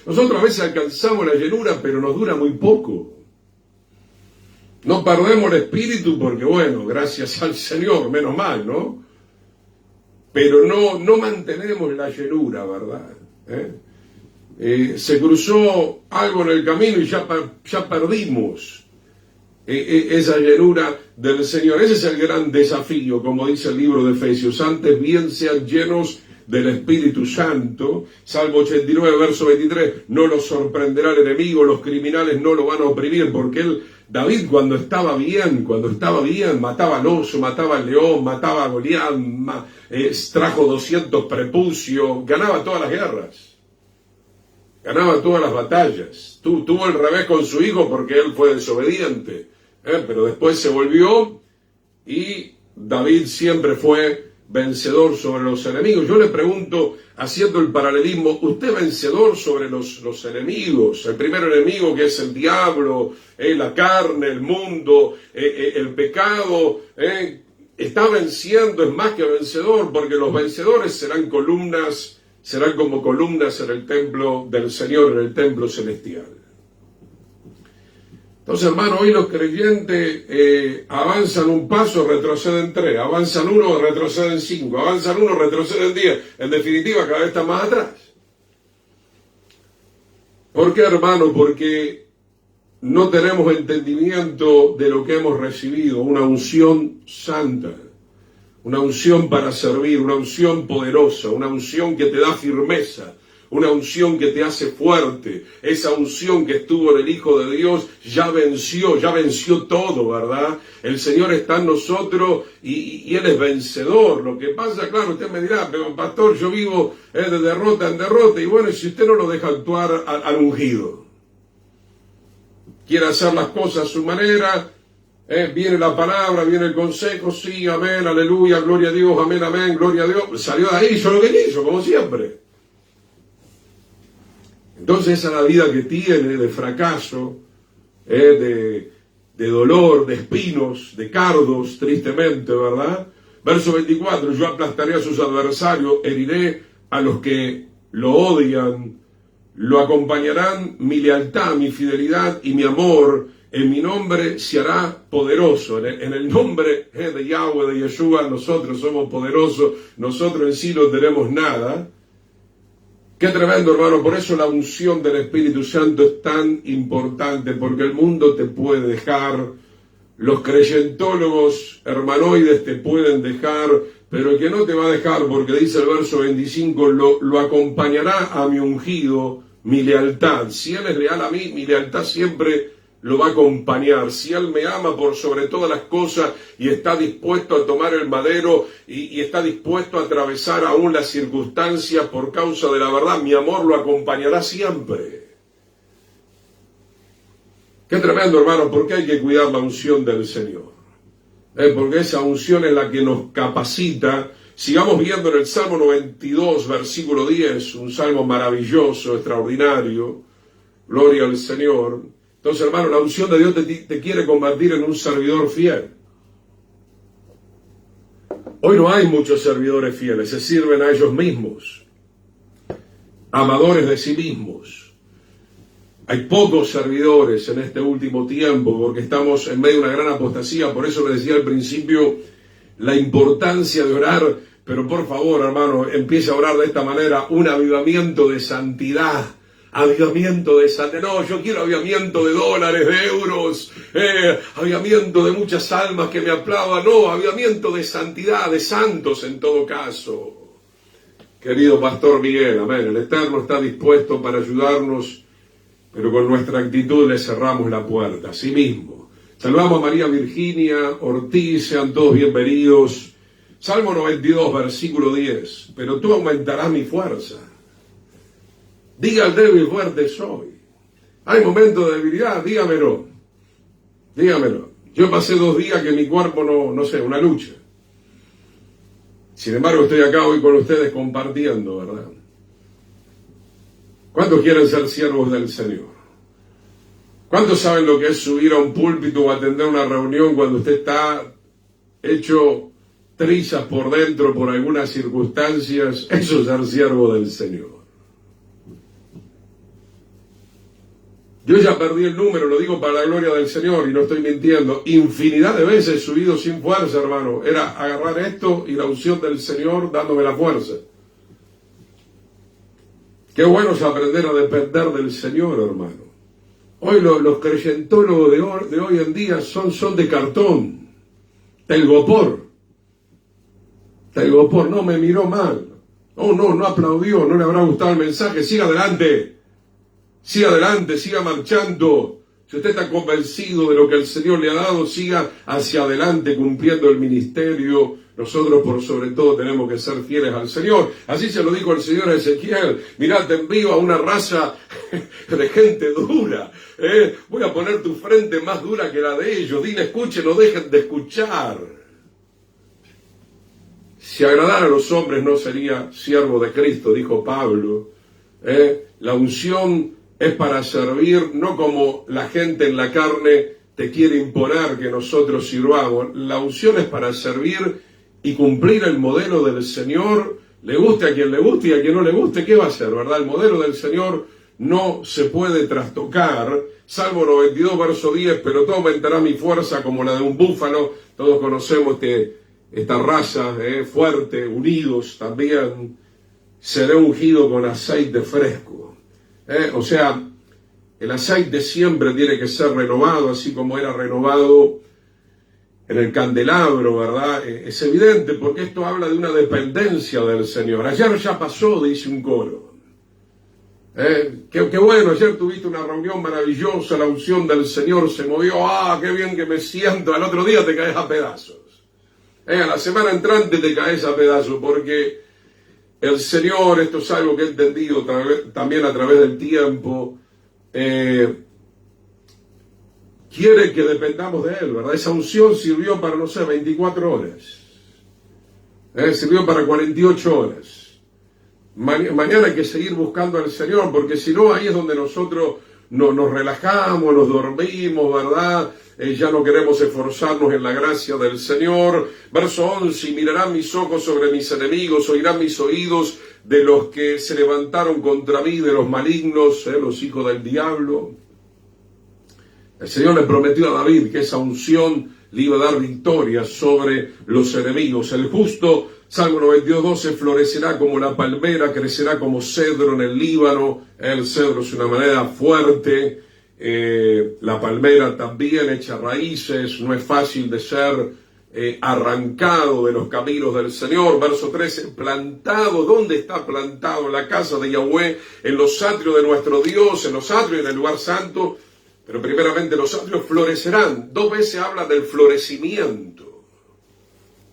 Nosotros a veces alcanzamos la llenura, pero nos dura muy poco. No perdemos el espíritu porque, bueno, gracias al Señor, menos mal, ¿no? Pero no mantenemos la llenura, ¿verdad? Se cruzó algo en el camino y ya perdimos esa llenura del Señor. Ese es el gran desafío, como dice el libro de Efesios. Antes bien sean llenos del Espíritu Santo. Salmo 89, verso 23. No los sorprenderá el enemigo, los criminales no lo van a oprimir, porque David cuando estaba bien, mataba al oso, mataba al león, mataba a Goliat, trajo 200 prepucios, ganaba todas las guerras, ganaba todas las batallas. Tuvo el revés con su hijo porque él fue desobediente, pero después se volvió y David siempre fue vencedor sobre los enemigos. Yo le pregunto, haciendo el paralelismo, ¿usted vencedor sobre los enemigos? El primer enemigo, que es el diablo, la carne, el mundo, el pecado, está venciendo, es más que vencedor, porque los vencedores serán como columnas en el templo del Señor, en el templo celestial. Entonces, hermano, hoy los creyentes avanzan un paso, retroceden 3, avanzan 1, retroceden 5, avanzan 1, retroceden 10. En definitiva, cada vez están más atrás. ¿Por qué, hermano? Porque no tenemos entendimiento de lo que hemos recibido, una unción santa, una unción para servir, una unción poderosa, una unción que te da firmeza, una unción que te hace fuerte. Esa unción que estuvo en el Hijo de Dios ya venció todo, ¿verdad? El Señor está en nosotros y Él es vencedor. Lo que pasa, claro, usted me dirá, pero pastor, yo vivo de derrota en derrota. Y bueno, si usted no lo deja actuar al ungido, quiere hacer las cosas a su manera, viene la palabra, viene el consejo, sí, amén, aleluya, gloria a Dios, amén, amén, gloria a Dios. Salió de ahí, hizo lo que quiso, como siempre. Entonces esa es la vida que tiene, de fracaso, de dolor, de espinos, de cardos, tristemente, ¿verdad? Verso 24, yo aplastaré a sus adversarios, heriré a los que lo odian, lo acompañarán mi lealtad, mi fidelidad y mi amor, en mi nombre se hará poderoso. En el nombre de Yahweh, de Yeshua, nosotros somos poderosos, nosotros en sí no tenemos nada. Qué tremendo, hermano. Por eso la unción del Espíritu Santo es tan importante, porque el mundo te puede dejar, los creyentólogos hermanoides te pueden dejar, pero el que no te va a dejar, porque dice el verso 25, lo acompañará a mi ungido, mi lealtad. Si Él es leal a mí, mi lealtad siempre lo va a acompañar. Si Él me ama por sobre todas las cosas y está dispuesto a tomar el madero y está dispuesto a atravesar aún las circunstancias por causa de la verdad, mi amor lo acompañará siempre. Qué tremendo, hermano, porque hay que cuidar la unción del Señor. Porque esa unción es la que nos capacita. Sigamos viendo en el Salmo 92, versículo 10, un salmo maravilloso, extraordinario. Gloria al Señor. Entonces, hermano, la unción de Dios te quiere convertir en un servidor fiel. Hoy no hay muchos servidores fieles, se sirven a ellos mismos, amadores de sí mismos. Hay pocos servidores en este último tiempo porque estamos en medio de una gran apostasía. Por eso le decía al principio la importancia de orar. Pero por favor, hermano, empiece a orar de esta manera, un avivamiento de santidad. Avivamiento de santidad. No, yo quiero avivamiento de dólares, de euros, avivamiento de muchas almas que me aplaudan. No, avivamiento de santidad, de santos en todo caso. Querido Pastor Miguel, amén. El Eterno está dispuesto para ayudarnos, pero con nuestra actitud le cerramos la puerta. Así mismo. Saludamos a María Virginia Ortiz, sean todos bienvenidos. Salmo 92, versículo 10. Pero tú aumentarás mi fuerza. Diga al débil, fuerte soy. Hay momentos de debilidad, dígamelo. Dígamelo. Yo pasé 2 días que mi cuerpo no sé, una lucha. Sin embargo, estoy acá hoy con ustedes compartiendo, ¿verdad? ¿Cuántos quieren ser siervos del Señor? ¿Cuántos saben lo que es subir a un púlpito o atender una reunión cuando usted está hecho trizas por dentro por algunas circunstancias? Eso es ser siervo del Señor. Yo ya perdí el número, lo digo para la gloria del Señor y no estoy mintiendo. Infinidad de veces he subido sin fuerza, hermano. Era agarrar esto y la unción del Señor dándome la fuerza. Qué bueno es aprender a depender del Señor, hermano. Hoy los creyentólogos de hoy en día son de cartón. Telgopor, no me miró mal. Oh, no aplaudió, no le habrá gustado el mensaje. Siga adelante, siga marchando. Si usted está convencido de lo que el Señor le ha dado, siga hacia adelante cumpliendo el ministerio. Nosotros por sobre todo tenemos que ser fieles al Señor. Así se lo dijo el Señor a Ezequiel: mirá, te envío a una raza de gente dura. Voy a poner tu frente más dura que la de ellos. Dile, escuchen, no dejen de escuchar. Si agradara a los hombres no sería siervo de Cristo, dijo Pablo. La unción es para servir, no como la gente en la carne te quiere imponer que nosotros sirvamos. La unción es para servir y cumplir el modelo del Señor, le guste a quien le guste y a quien no le guste, ¿qué va a hacer, verdad? El modelo del Señor no se puede trastocar. Salmo 92, verso 10, pero todo aumentará mi fuerza como la de un búfalo. Todos conocemos esta raza fuerte, unidos también. Seré ungido con aceite fresco. O sea, el aceite siempre tiene que ser renovado, así como era renovado en el candelabro, ¿verdad? Es evidente porque esto habla de una dependencia del Señor. Ayer ya pasó, dice un coro. Qué bueno, ayer tuviste una reunión maravillosa, la unción del Señor se movió, qué bien que me siento. Al otro día te caes a pedazos. A la semana entrante te caes a pedazos, porque el Señor, esto es algo que he entendido también a través del tiempo, quiere que dependamos de Él, ¿verdad? Esa unción sirvió para, 24 horas. Sirvió para 48 horas. Mañana hay que seguir buscando al Señor, porque si no, ahí es donde nosotros nos relajamos, nos dormimos, ¿verdad? Ya no queremos esforzarnos en la gracia del Señor. Verso 11, y mirarán mis ojos sobre mis enemigos, oirán mis oídos de los que se levantaron contra mí, de los malignos, los hijos del diablo. El Señor le prometió a David que esa unción le iba a dar victoria sobre los enemigos. El justo, Salmo 92:12, florecerá como la palmera, crecerá como cedro en el Líbano. El cedro es una manera fuerte. La palmera también echa raíces. No es fácil de ser arrancado de los caminos del Señor. Verso 13, plantado. ¿Dónde está plantado? En la casa de Yahweh, en los atrios de nuestro Dios, en los atrios en el lugar santo. Pero primeramente los atrios florecerán. 2 veces habla del florecimiento.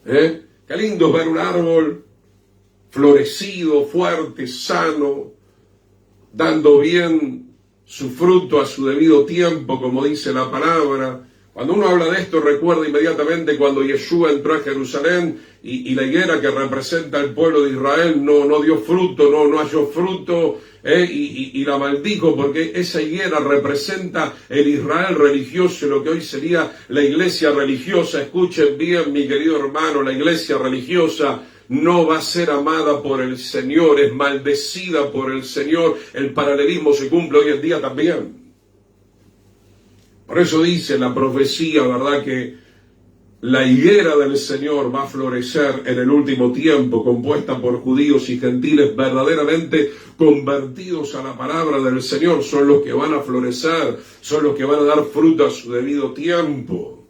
Qué lindo ver un árbol florecido, fuerte, sano, dando bien su fruto a su debido tiempo, como dice la palabra. Cuando uno habla de esto, recuerda inmediatamente cuando Yeshua entró a Jerusalén y la higuera que representa al pueblo de Israel no dio fruto, no halló fruto, y la maldijo, porque esa higuera representa el Israel religioso, lo que hoy sería la iglesia religiosa. Escuchen bien, mi querido hermano, la iglesia religiosa no va a ser amada por el Señor, es maldecida por el Señor. El paralelismo se cumple hoy en día también. Por eso dice la profecía, ¿verdad?, que la higuera del Señor va a florecer en el último tiempo, compuesta por judíos y gentiles verdaderamente convertidos a la palabra del Señor. Son los que van a florecer, son los que van a dar fruto a su debido tiempo.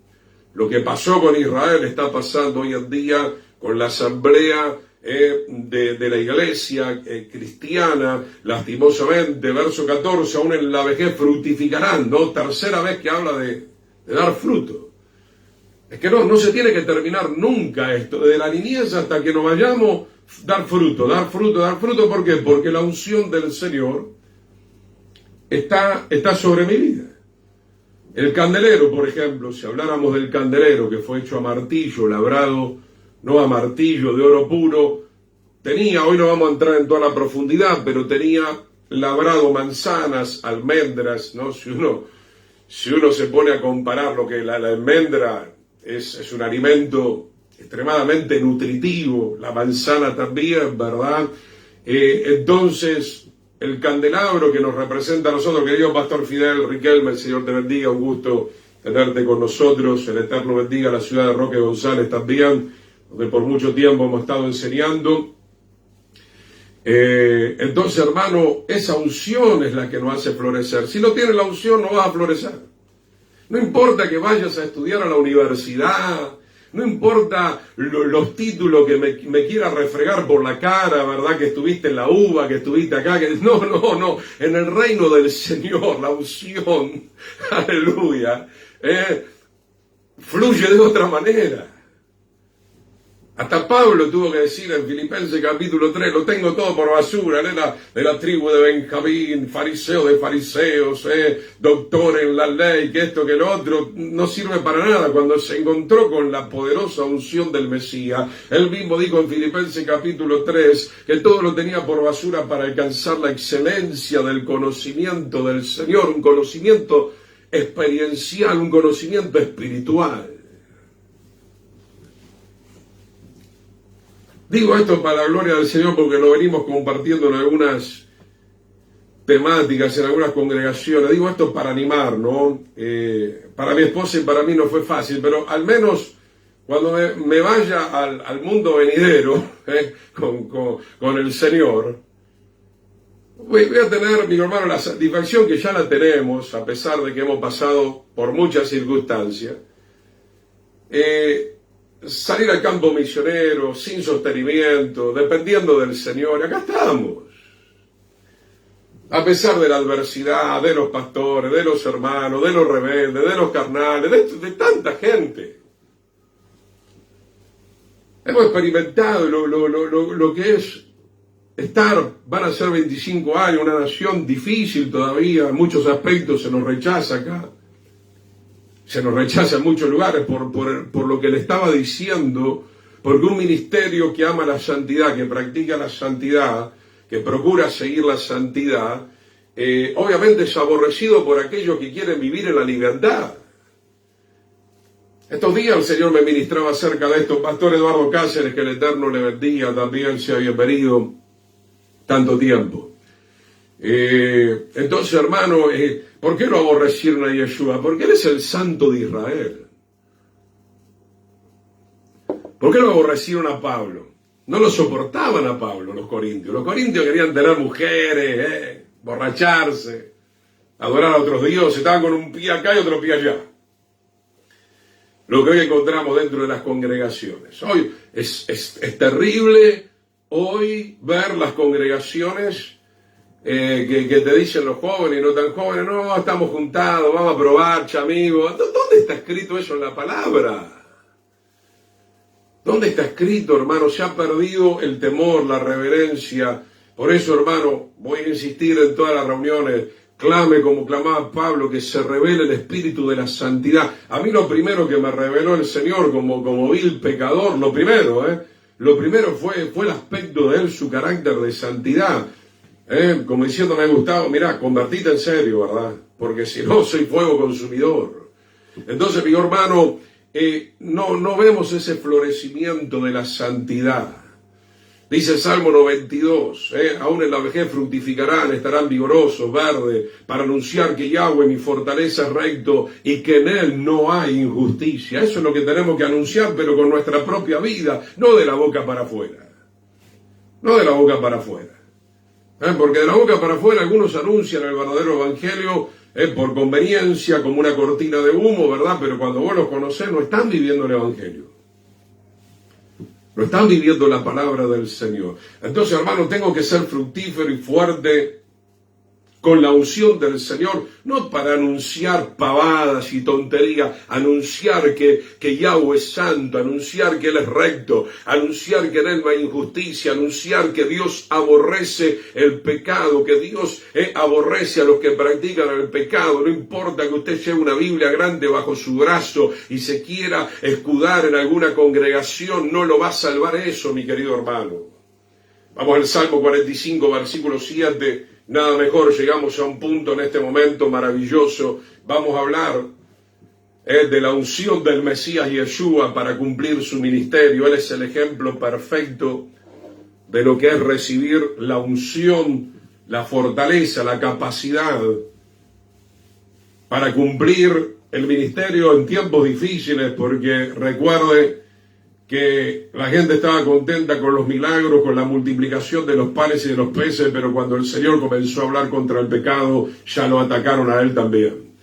Lo que pasó con Israel está pasando hoy en día con la asamblea de la iglesia cristiana, lastimosamente. Verso 14, aún en la vejez fructificarán, ¿no? Tercera vez que habla de dar fruto. Es que no se tiene que terminar nunca esto, desde la niñez hasta que nos vayamos, dar fruto. ¿Por qué? Porque la unción del Señor está sobre mi vida. El candelero, por ejemplo, si habláramos del candelero que fue hecho a martillo, labrado, no a martillo, de oro puro, tenía, hoy no vamos a entrar en toda la profundidad, pero tenía labrado manzanas, almendras, ¿no? Si uno se pone a comparar lo que la almendra es un alimento extremadamente nutritivo, la manzana también, ¿verdad? Entonces, el candelabro que nos representa a nosotros, querido Pastor Fidel Riquelme, el Señor te bendiga, un gusto tenerte con nosotros, el Eterno bendiga a la ciudad de Roque González también, donde por mucho tiempo hemos estado enseñando. Entonces, hermano, esa unción es la que nos hace florecer. Si no tienes la unción, no vas a florecer. No importa que vayas a estudiar a la universidad, no importa los títulos que me quieras refregar por la cara, ¿verdad? Que estuviste en la UBA, que estuviste acá. No. En el reino del Señor, la unción, aleluya, fluye de otra manera. Hasta Pablo tuvo que decir en Filipenses capítulo 3, lo tengo todo por basura, él era de la tribu de Benjamín, fariseo de fariseos, doctor en la ley, que esto, que lo otro, no sirve para nada. Cuando se encontró con la poderosa unción del Mesías, él mismo dijo en Filipenses capítulo 3, que todo lo tenía por basura para alcanzar la excelencia del conocimiento del Señor, un conocimiento experiencial, un conocimiento espiritual. Digo esto para la gloria del Señor porque lo venimos compartiendo en algunas temáticas, en algunas congregaciones. Digo esto para animar, ¿no? Para mi esposa y para mí no fue fácil, pero al menos cuando me vaya al mundo venidero con el Señor, voy a tener, mi hermano, la satisfacción que ya la tenemos, a pesar de que hemos pasado por muchas circunstancias. Salir al campo misionero, sin sostenimiento, dependiendo del Señor, y acá estamos. A pesar de la adversidad, de los pastores, de los hermanos, de los rebeldes, de los carnales, de tanta gente. Hemos experimentado lo que es estar, van a ser 25 años, una nación difícil todavía, en muchos aspectos se nos rechaza acá. Se nos rechaza en muchos lugares por lo que le estaba diciendo, porque un ministerio que ama la santidad, que practica la santidad, que procura seguir la santidad, obviamente es aborrecido por aquellos que quieren vivir en la libertad. Estos días el Señor me ministraba acerca de esto. Pastor Eduardo Cáceres, que el Eterno le bendiga, también se había venido tanto tiempo. Entonces, hermano, ¿por qué lo aborrecieron a Yeshua? Porque Él es el Santo de Israel. ¿Por qué lo aborrecieron a Pablo? No lo soportaban a Pablo los corintios. Los corintios querían tener mujeres, borracharse, adorar a otros dioses. Estaban con un pie acá y otro pie allá. Lo que hoy encontramos dentro de las congregaciones. Hoy es terrible hoy ver las congregaciones que te dicen los jóvenes y no tan jóvenes, no, estamos juntados, vamos a probar, amigo. ¿Dónde está escrito eso en la palabra? ¿Dónde está escrito, hermano? Se ha perdido el temor, la reverencia. Por eso, hermano, voy a insistir en todas las reuniones, clame como clamaba Pablo, que se revele el espíritu de la santidad. A mí lo primero que me reveló el Señor como vil pecador, lo primero fue el aspecto de él, su carácter de santidad. Como diciéndome, Gustavo, mira, convertite en serio, ¿verdad? Porque si no, soy fuego consumidor. Entonces, mi hermano, no vemos ese florecimiento de la santidad. Dice Salmo 92, aún en la vejez fructificarán, estarán vigorosos, verdes, para anunciar que Yahweh, mi fortaleza, es recto y que en Él no hay injusticia. Eso es lo que tenemos que anunciar, pero con nuestra propia vida, no de la boca para afuera. No de la boca para afuera. Porque de la boca para afuera algunos anuncian el verdadero evangelio por conveniencia, como una cortina de humo, ¿verdad? Pero cuando vos los conocés no están viviendo el evangelio. No están viviendo la palabra del Señor. Entonces, hermano, tengo que ser fructífero y fuerte con la unción del Señor, no para anunciar pavadas y tonterías, anunciar que Yahweh es santo, anunciar que Él es recto, anunciar que en Él no hay injusticia, anunciar que Dios aborrece el pecado, que Dios aborrece a los que practican el pecado. No importa que usted lleve una Biblia grande bajo su brazo y se quiera escudar en alguna congregación, no lo va a salvar eso, mi querido hermano. Vamos al Salmo 45, versículo 7. Nada mejor, llegamos a un punto en este momento maravilloso. Vamos a hablar de la unción del Mesías Yeshua para cumplir su ministerio. Él es el ejemplo perfecto de lo que es recibir la unción, la fortaleza, la capacidad para cumplir el ministerio en tiempos difíciles, porque recuerde que la gente estaba contenta con los milagros, con la multiplicación de los panes y de los peces, pero cuando el Señor comenzó a hablar contra el pecado, ya lo atacaron a él también.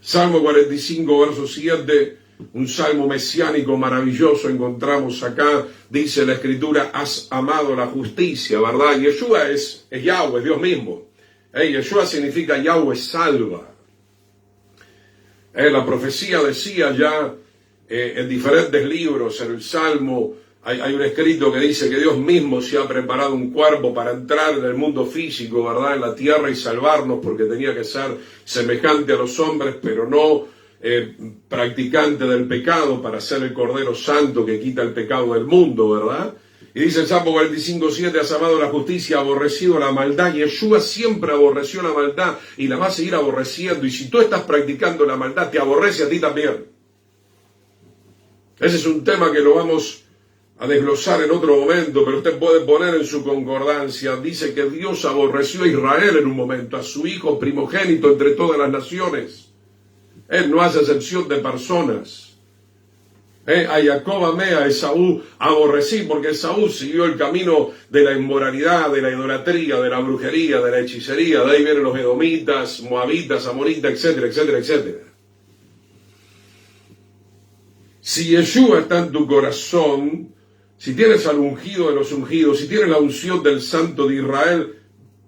Salmo 45, verso 7, un salmo mesiánico maravilloso encontramos acá. Dice la Escritura: has amado la justicia, ¿verdad? Yeshua es Yahweh, Dios mismo. Yeshua significa Yahweh salva. La profecía decía ya en diferentes libros, en el Salmo, hay un escrito que dice que Dios mismo se ha preparado un cuerpo para entrar en el mundo físico, ¿verdad?, en la tierra y salvarnos, porque tenía que ser semejante a los hombres, pero no practicante del pecado, para ser el Cordero Santo que quita el pecado del mundo, ¿verdad? Y dice el Salmo 45:7: has amado la justicia, aborrecido la maldad. Yeshua siempre aborreció la maldad y la va a seguir aborreciendo. Y si tú estás practicando la maldad, te aborrece a ti también. Ese es un tema que lo vamos a desglosar en otro momento, pero usted puede poner en su concordancia. Dice que Dios aborreció a Israel en un momento, a su hijo primogénito entre todas las naciones. Él no hace excepción de personas. A Jacob amé, a Esaú aborrecí, porque Esaú siguió el camino de la inmoralidad, de la idolatría, de la brujería, de la hechicería. De ahí vienen los edomitas, moabitas, amonitas, etcétera, etcétera, etcétera. Si Yeshua está en tu corazón, si tienes al ungido de los ungidos, si tienes la unción del Santo de Israel,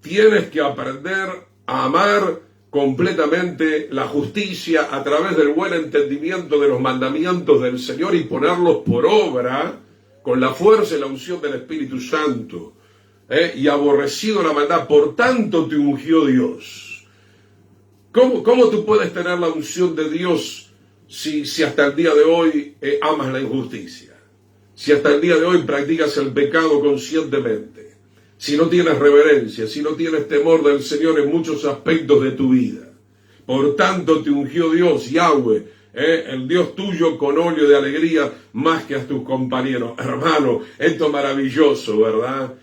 tienes que aprender a amar completamente la justicia a través del buen entendimiento de los mandamientos del Señor y ponerlos por obra con la fuerza y la unción del Espíritu Santo. Y aborrecido la maldad, por tanto te ungió Dios. ¿Cómo tú puedes tener la unción de Dios si hasta el día de hoy amas la injusticia? Si hasta el día de hoy practicas el pecado conscientemente, si no tienes reverencia, si no tienes temor del Señor en muchos aspectos de tu vida. Por tanto te ungió Dios, Yahweh, el Dios tuyo, con óleo de alegría más que a tus compañeros. Hermano, esto es maravilloso, ¿verdad?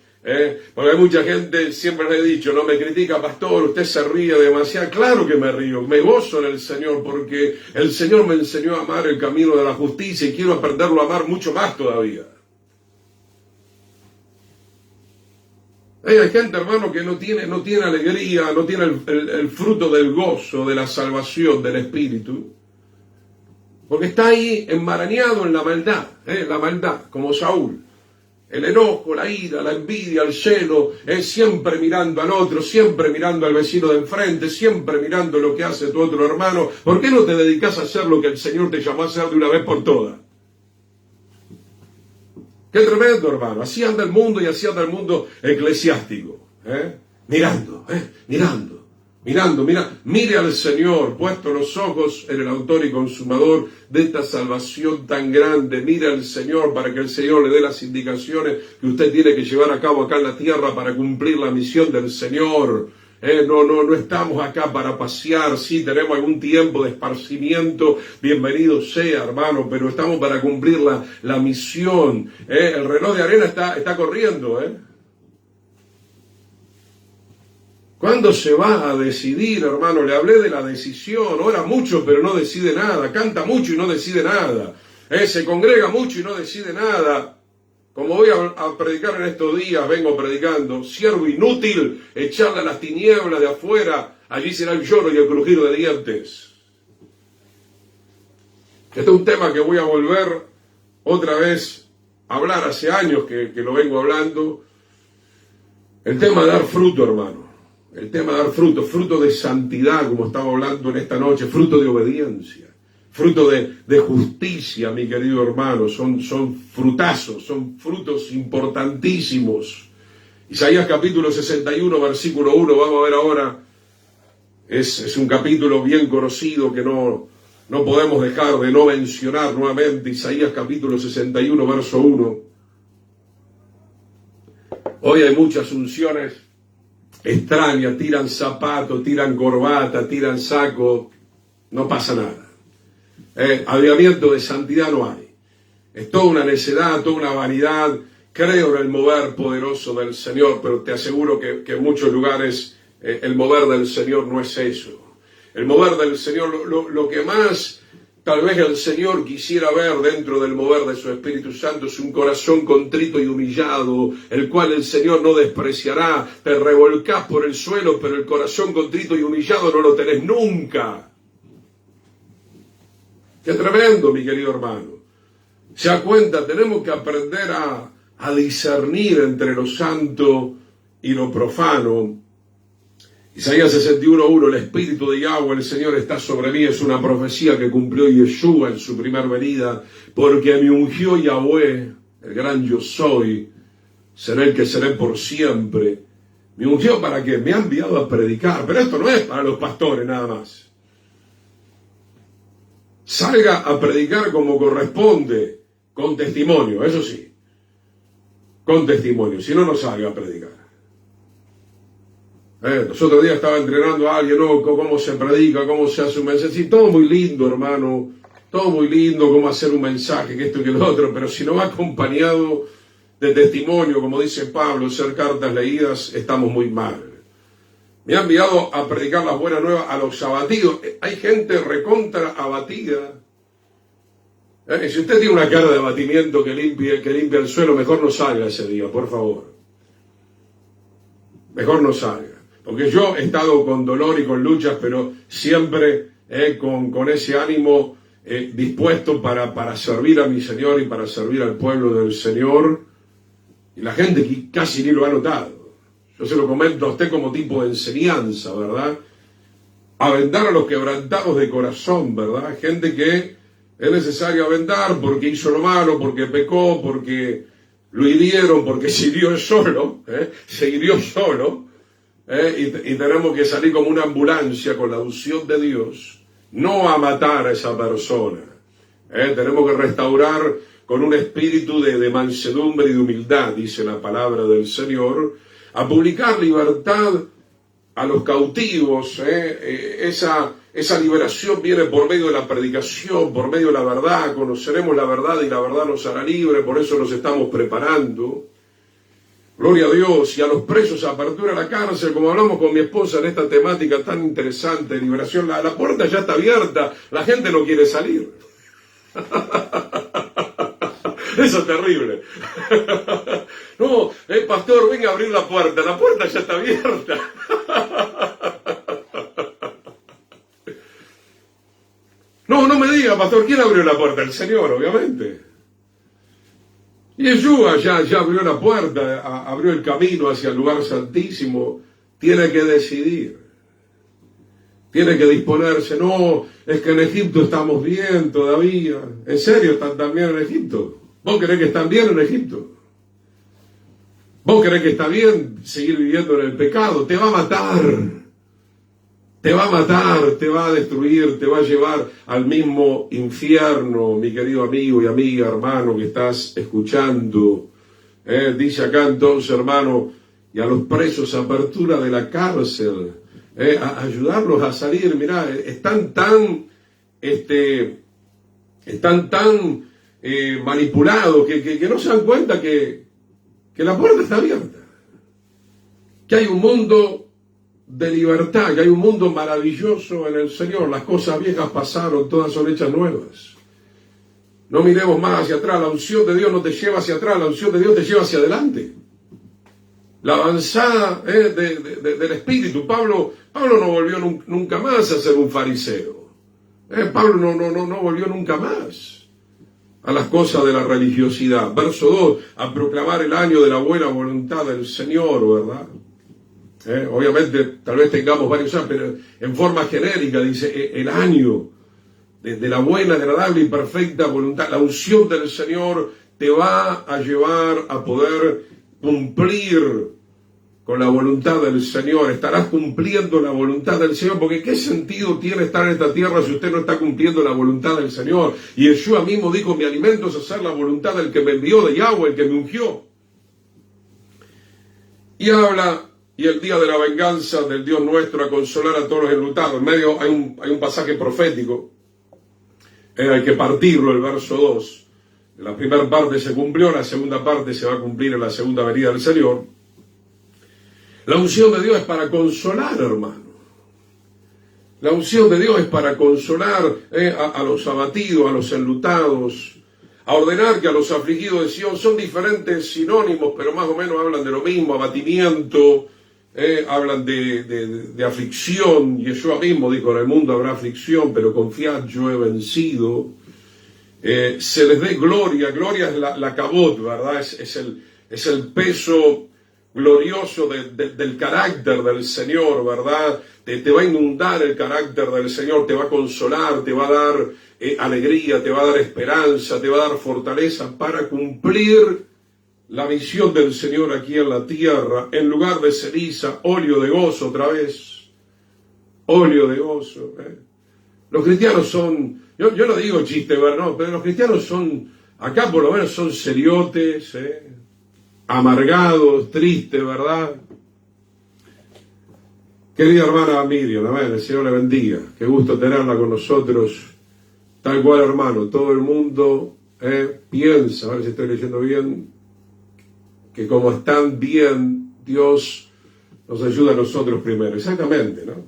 Porque hay mucha gente, siempre le he dicho, no me critica, pastor, usted se ríe demasiado. Claro que me río, me gozo en el Señor, porque el Señor me enseñó a amar el camino de la justicia y quiero aprenderlo a amar mucho más todavía. Hay gente, hermano, que no tiene alegría, no tiene el fruto del gozo, de la salvación del Espíritu, porque está ahí enmarañado en la maldad, como Saúl. El enojo, la ira, la envidia, el celo, siempre mirando al otro, siempre mirando al vecino de enfrente, siempre mirando lo que hace tu otro hermano. ¿Por qué no te dedicas a hacer lo que el Señor te llamó a hacer de una vez por todas? Qué tremendo, hermano. Así anda el mundo y así anda el mundo eclesiástico. Mirando. Mire al Señor, puesto los ojos en el autor y consumador de esta salvación tan grande. Mire al Señor para que el Señor le dé las indicaciones que usted tiene que llevar a cabo acá en la tierra para cumplir la misión del Señor. No estamos acá para pasear. Sí, tenemos algún tiempo de esparcimiento, bienvenido sea, hermano, pero estamos para cumplir la misión. El reloj de arena está corriendo. ¿Cuándo se va a decidir, hermano? Le hablé de la decisión. Ora mucho, pero no decide nada. Canta mucho y no decide nada. Se congrega mucho y no decide nada. Como voy a predicar en estos días, vengo predicando: siervo inútil, echarle a las tinieblas de afuera, allí será el lloro y el crujir de dientes. Este es un tema que voy a volver otra vez a hablar. Hace años que lo vengo hablando. El tema de dar fruto, hermano. El tema de dar fruto, fruto de santidad, como estaba hablando en esta noche, fruto de obediencia. Fruto de justicia, mi querido hermano, son frutazos, son frutos importantísimos. Isaías capítulo 61, versículo 1, vamos a ver ahora, es un capítulo bien conocido que no podemos dejar de no mencionar nuevamente. Isaías capítulo 61, verso 1. Hoy hay muchas unciones extrañas, tiran zapatos, tiran corbata, tiran saco, no pasa nada. Avivamiento de santidad no hay. Es toda una necedad, toda una vanidad. Creo en el mover poderoso del Señor, pero te aseguro que en muchos lugares el mover del Señor no es eso. El mover del Señor, lo que más Tal vez el Señor quisiera ver dentro del mover de su Espíritu Santo un corazón contrito y humillado, el cual el Señor no despreciará. Te revolcás por el suelo, pero el corazón contrito y humillado no lo tenés nunca. Qué tremendo, mi querido hermano. Se da cuenta, tenemos que aprender a discernir entre lo santo y lo profano. Isaías 61:1, el Espíritu de Yahweh, el Señor, está sobre mí. Es una profecía que cumplió Yeshua en su primer venida, porque me ungió Yahweh, el gran yo soy, seré el que seré por siempre. Me ungió para que me ha enviado a predicar, pero esto no es para los pastores nada más. Salga a predicar como corresponde, con testimonio, eso sí, con testimonio, si no, no salga a predicar. Los otros días estaba entrenando a alguien, ¿no? Cómo se predica, cómo se hace un mensaje. Sí, todo muy lindo, hermano, todo muy lindo, cómo hacer un mensaje, que esto y que lo otro, pero si no va acompañado de testimonio, como dice Pablo, ser cartas leídas, estamos muy mal. Me ha enviado a predicar las buenas nuevas a los abatidos. Hay gente recontra abatida. Si usted tiene una cara de abatimiento que limpia el suelo, mejor no salga ese día, por favor. Mejor no salga. Porque yo he estado con dolor y con luchas, pero siempre con ese ánimo dispuesto para servir a mi Señor y para servir al pueblo del Señor. Y la gente casi ni lo ha notado. Yo se lo comento a usted como tipo de enseñanza, ¿verdad? Avendar a los quebrantados de corazón, ¿verdad? Gente que es necesario avendar porque hizo lo malo, porque pecó, porque lo hirieron, porque se hirió solo, y tenemos que salir como una ambulancia con la unción de Dios, no a matar a esa persona. Tenemos que restaurar con un espíritu de mansedumbre y de humildad, dice la palabra del Señor, a publicar libertad a los cautivos. Esa liberación viene por medio de la predicación, por medio de la verdad. Conoceremos la verdad y la verdad nos hará libre, por eso nos estamos preparando. Gloria a Dios. Y a los presos, apertura a la cárcel, como hablamos con mi esposa en esta temática tan interesante de liberación. La puerta ya está abierta, la gente no quiere salir. Eso es terrible. No, pastor, venga a abrir la puerta ya está abierta. No me diga, pastor, ¿quién abrió la puerta? El Señor, obviamente. Y Yeshua ya abrió la puerta, abrió el camino hacia el lugar santísimo. Tiene que decidir. Tiene que disponerse. No, es que en Egipto estamos bien todavía. ¿En serio están tan bien en Egipto? ¿Vos creés que están bien en Egipto? ¿Vos creés que está bien seguir viviendo en el pecado? Te va a matar. Te va a matar, te va a destruir, te va a llevar al mismo infierno, mi querido amigo y amiga, hermano, que estás escuchando. Dice acá entonces, hermano, y a los presos, apertura de la cárcel, a ayudarlos a salir. Mirá, están tan manipulados que no se dan cuenta que la puerta está abierta, que hay un mundo de libertad, que hay un mundo maravilloso en el Señor. Las cosas viejas pasaron, todas son hechas nuevas. No miremos más hacia atrás. La unción de Dios no te lleva hacia atrás, la unción de Dios te lleva hacia adelante. La avanzada del Espíritu. Pablo no volvió nunca más a ser un fariseo. Pablo no volvió nunca más a las cosas de la religiosidad. Verso 2, a proclamar el año de la buena voluntad del Señor, ¿verdad? Obviamente, tal vez tengamos varios años, pero en forma genérica dice el año de la buena, agradable y perfecta voluntad. La unción del Señor te va a llevar a poder cumplir con la voluntad del Señor. Estarás cumpliendo la voluntad del Señor, porque ¿qué sentido tiene estar en esta tierra si usted no está cumpliendo la voluntad del Señor? Y Yeshua mismo dijo, mi alimento es hacer la voluntad del que me envió, de Yahweh, el que me ungió. Y habla, y el día de la venganza del Dios nuestro, a consolar a todos los enlutados. En medio hay un pasaje profético, hay que partirlo, el verso 2. La primera parte se cumplió, la segunda parte se va a cumplir en la segunda venida del Señor. La unción de Dios es para consolar, hermano. La unción de Dios es para consolar a los abatidos, a los enlutados, a ordenar que a los afligidos de Sion. Son diferentes sinónimos, pero más o menos hablan de lo mismo: abatimiento, hablan de aflicción. Yeshua mismo dijo: en el mundo habrá aflicción, pero confiad, yo he vencido. Se les dé gloria. Gloria es la cabot, ¿verdad? Es el peso glorioso del carácter del Señor, ¿verdad? Te va a inundar el carácter del Señor, te va a consolar, te va a dar alegría, te va a dar esperanza, te va a dar fortaleza para cumplir la misión del Señor aquí en la tierra. En lugar de ceniza, óleo de gozo otra vez. Óleo de gozo. Los cristianos son, yo no digo chiste, ¿verdad? No, pero los cristianos son, acá por lo menos son seriotes, amargados, tristes, ¿verdad? Querida hermana Miriam, amén, el Señor le bendiga. Qué gusto tenerla con nosotros. Tal cual, hermano, todo el mundo piensa, a ver si estoy leyendo bien, que como están bien, Dios nos ayuda a nosotros primero. Exactamente, ¿no?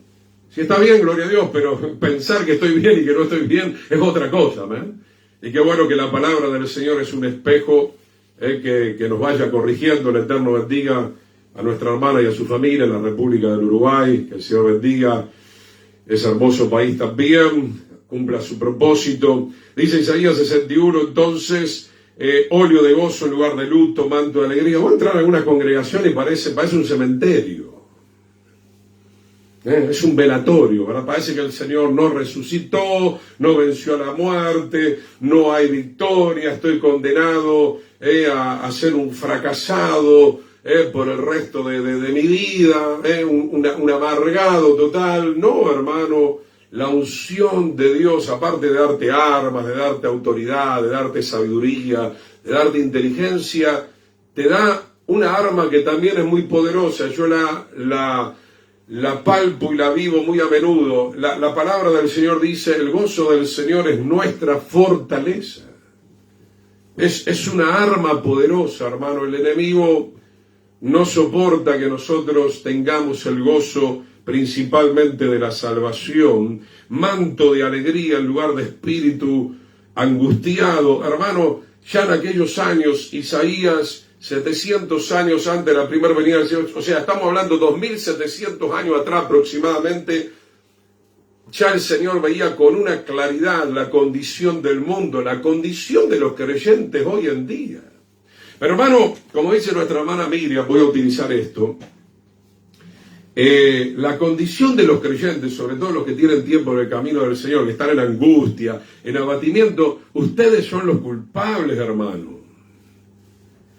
Si está bien, gloria a Dios, pero pensar que estoy bien y que no estoy bien es otra cosa, amén. Y qué bueno que la palabra del Señor es un espejo que nos vaya corrigiendo. El Eterno bendiga a nuestra hermana y a su familia en la República del Uruguay. Que el Señor bendiga ese hermoso país también, cumpla su propósito. Dice Isaías 61, entonces, óleo de gozo en lugar de luto, manto de alegría. Voy a entrar a alguna congregación y parece un cementerio. Es un velatorio, ¿verdad? Parece que el Señor no resucitó, no venció a la muerte, no hay victoria, estoy condenado a ser un fracasado por el resto de mi vida, un amargado total. No, hermano, la unción de Dios, aparte de darte armas, de darte autoridad, de darte sabiduría, de darte inteligencia, te da una arma que también es muy poderosa. Yo la palpo y la vivo muy a menudo. La palabra del Señor dice: el gozo del Señor es nuestra fortaleza. Es una arma poderosa, hermano. El enemigo no soporta que nosotros tengamos el gozo principalmente de la salvación, manto de alegría en lugar de espíritu angustiado. Hermano, ya en aquellos años, Isaías, 700 años antes de la primera venida del Señor, o sea, estamos hablando 2700 años atrás aproximadamente, ya el Señor veía con una claridad la condición del mundo, la condición de los creyentes hoy en día. Pero hermano, como dice nuestra hermana Miriam, voy a utilizar esto, la condición de los creyentes, sobre todo los que tienen tiempo en el camino del Señor, que están en angustia, en abatimiento, ustedes son los culpables, hermano.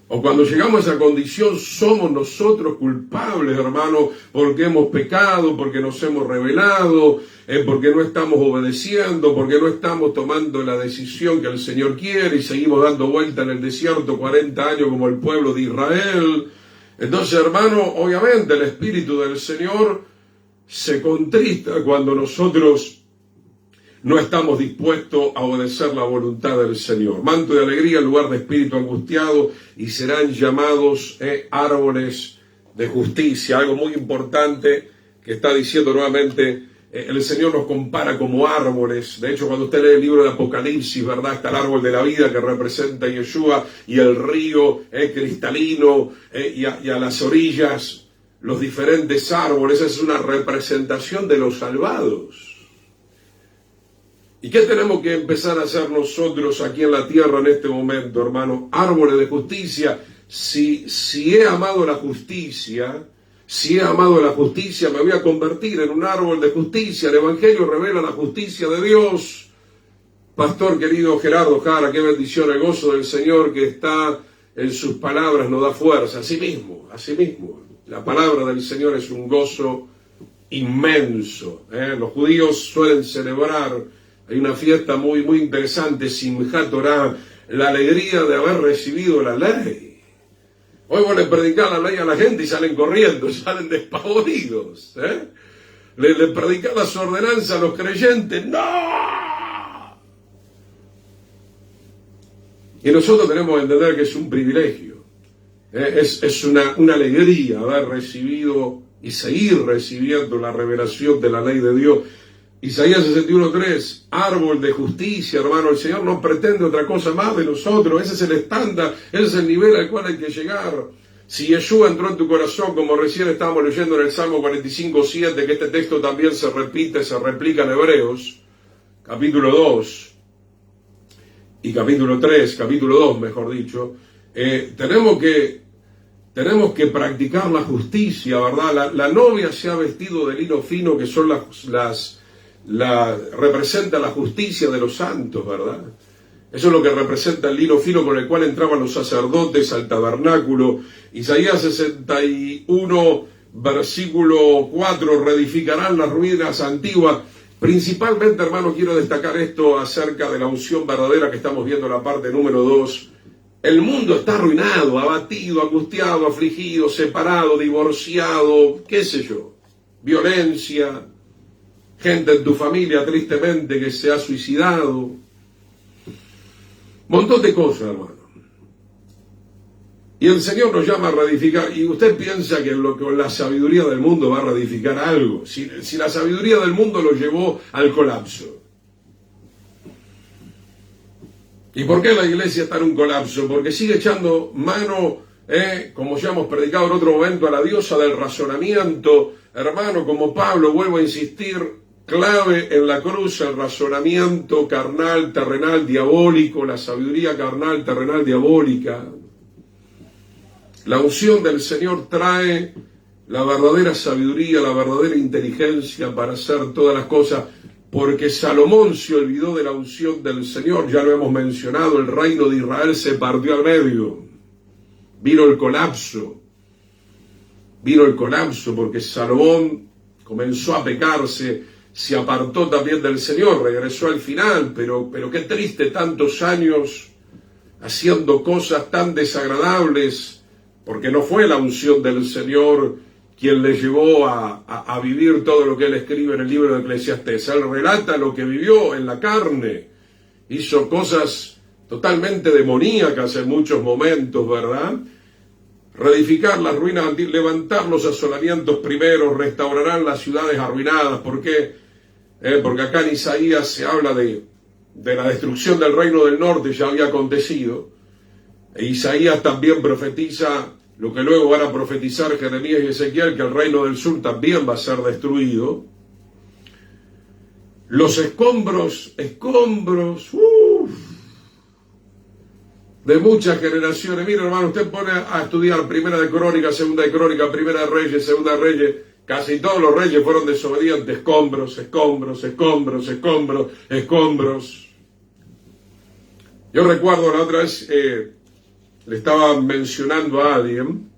O cuando llegamos a esa condición, somos nosotros culpables, hermano, porque hemos pecado, porque nos hemos rebelado, porque no estamos obedeciendo, porque no estamos tomando la decisión que el Señor quiere y seguimos dando vuelta en el desierto 40 años como el pueblo de Israel. Entonces, hermano, obviamente el Espíritu del Señor se contrista cuando nosotros no estamos dispuestos a obedecer la voluntad del Señor. Manto de alegría en lugar de espíritu angustiado, y serán llamados árboles de justicia. Algo muy importante que está diciendo nuevamente, el Señor nos compara como árboles. De hecho, cuando usted lee el libro de Apocalipsis, ¿verdad? Está el árbol de la vida que representa a Yeshua, y el río cristalino, y a las orillas los diferentes árboles. Esa es una representación de los salvados. ¿Y qué tenemos que empezar a hacer nosotros aquí en la tierra en este momento, hermano? Árboles de justicia. Si he amado la justicia, me voy a convertir en un árbol de justicia. El Evangelio revela la justicia de Dios. Pastor querido Gerardo Jara, qué bendición. El gozo del Señor que está en sus palabras nos da fuerza. Así mismo. La palabra del Señor es un gozo inmenso. Los judíos suelen celebrar, hay una fiesta muy interesante, Simchat Torah, la alegría de haber recibido la ley. Hoy van a predicar la ley a la gente y salen corriendo, salen despavoridos. Le predican las ordenanzas a los creyentes. ¡No! Y nosotros tenemos que entender que es un privilegio. Es una alegría haber recibido y seguir recibiendo la revelación de la ley de Dios. Isaías 61:3, árbol de justicia, hermano. El Señor no pretende otra cosa más de nosotros. Ese es el estándar, ese es el nivel al cual hay que llegar. Si Yeshua entró en tu corazón, como recién estábamos leyendo en el Salmo 45:7, que este texto también se repite, se replica en Hebreos, capítulo 2 y capítulo 3, capítulo 2, mejor dicho, tenemos que practicar la justicia, ¿verdad? La novia se ha vestido de lino fino, que son representa la justicia de los santos, ¿verdad? Eso es lo que representa el lino fino con el cual entraban los sacerdotes al tabernáculo. Isaías 61, versículo 4, reedificarán las ruinas antiguas. Principalmente, hermano, quiero destacar esto acerca de la unción verdadera que estamos viendo en la parte número 2. El mundo está arruinado, abatido, angustiado, afligido, separado, divorciado, qué sé yo, violencia, gente en tu familia tristemente que se ha suicidado, montón de cosas, hermano. Y el Señor nos llama a reedificar, y usted piensa que con la sabiduría del mundo va a reedificar algo, si la sabiduría del mundo lo llevó al colapso. ¿Y por qué la iglesia está en un colapso? Porque sigue echando mano, como ya hemos predicado en otro momento, a la diosa del razonamiento. Hermano, como Pablo, vuelvo a insistir, clave en la cruz el razonamiento carnal, terrenal, diabólico, la sabiduría carnal, terrenal, diabólica. La unción del Señor trae la verdadera sabiduría, la verdadera inteligencia para hacer todas las cosas. Porque Salomón se olvidó de la unción del Señor, ya lo hemos mencionado, el reino de Israel se partió al medio. Vino el colapso porque Salomón comenzó a pecarse, se apartó también del Señor, regresó al final, pero qué triste tantos años haciendo cosas tan desagradables, porque no fue la unción del Señor quien le llevó a vivir todo lo que él escribe en el libro de Eclesiastés. Él relata lo que vivió en la carne, hizo cosas totalmente demoníacas en muchos momentos, ¿verdad? Reedificar las ruinas, levantar los asolamientos primeros, restaurarán las ciudades arruinadas. ¿Por qué? Porque acá en Isaías se habla de la destrucción del reino del norte, ya había acontecido. E Isaías también profetiza lo que luego van a profetizar Jeremías y Ezequiel, que el reino del sur también va a ser destruido. Los escombros, de muchas generaciones. Mira, hermano, usted pone a estudiar Primera de Crónicas, Segunda de Crónicas, Primera de Reyes, Segunda de Reyes. Casi todos los reyes fueron desobedientes. Escombros. Yo recuerdo la otra vez, le estaba mencionando a alguien,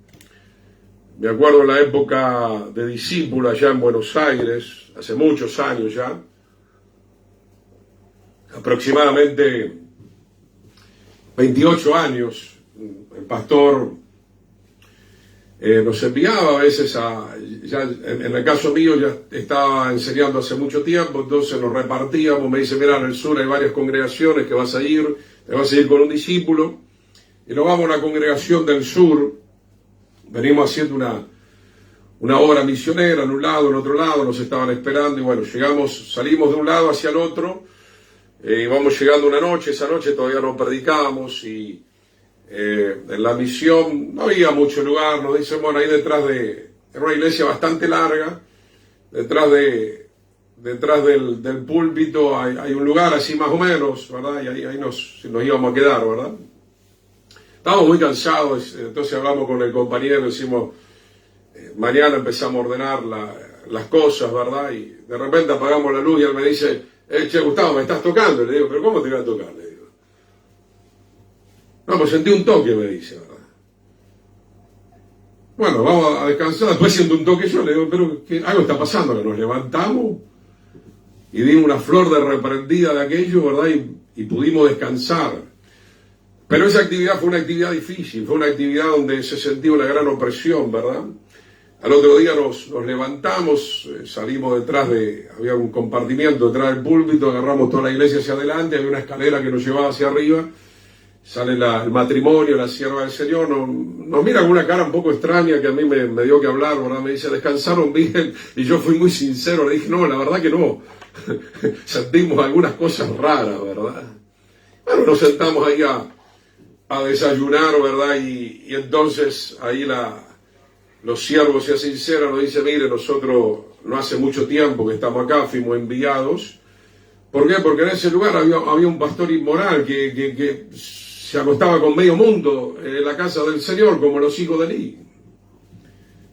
me acuerdo en la época de discípulo allá en Buenos Aires, hace muchos años ya, aproximadamente 28 años, el pastor nos enviaba a veces ya en el caso mío ya estaba enseñando hace mucho tiempo, entonces nos repartíamos, me dice, mira, en el sur hay varias congregaciones que vas a ir con un discípulo, y nos vamos a la congregación del sur, venimos haciendo una obra misionera en un lado, en otro lado, nos estaban esperando, y bueno, salimos de un lado hacia el otro, vamos llegando una noche, esa noche todavía no predicábamos, y en la misión no había mucho lugar, nos dicen, bueno, ahí era una iglesia bastante larga, detrás del púlpito hay un lugar así más o menos, ¿verdad? Y ahí nos íbamos a quedar, ¿verdad? Estábamos muy cansados, entonces hablamos con el compañero, decimos, mañana empezamos a ordenar las cosas, ¿verdad? Y de repente apagamos la luz y él me dice, che, Gustavo, ¿me estás tocando? Y le digo, ¿pero cómo te voy a tocar? Le digo, no, pues sentí un toque, me dice, ¿verdad? Bueno, vamos a descansar, después siento un toque yo, le digo, pero algo está pasando, que nos levantamos y dimos una flor de reprendida de aquello, ¿verdad? Y pudimos descansar. Pero esa actividad fue una actividad difícil, fue una actividad donde se sentía una gran opresión, ¿verdad? Al otro día nos levantamos, salimos había un compartimiento detrás del púlpito, agarramos toda la iglesia hacia adelante, había una escalera que nos llevaba hacia arriba, sale el matrimonio, la sierva del Señor, nos mira con una cara un poco extraña que a mí me dio que hablar, ¿verdad? Me dice, ¿descansaron bien? Y yo fui muy sincero, le dije, no, la verdad que no. Sentimos algunas cosas raras, ¿verdad? Bueno, nos sentamos ahí a desayunar, ¿verdad? Y entonces ahí los siervos se sinceran, nos dice, mire, nosotros no hace mucho tiempo que estamos acá, fuimos enviados. ¿Por qué? Porque en ese lugar había un pastor inmoral que se acostaba con medio mundo en la casa del Señor, como los hijos de Elí.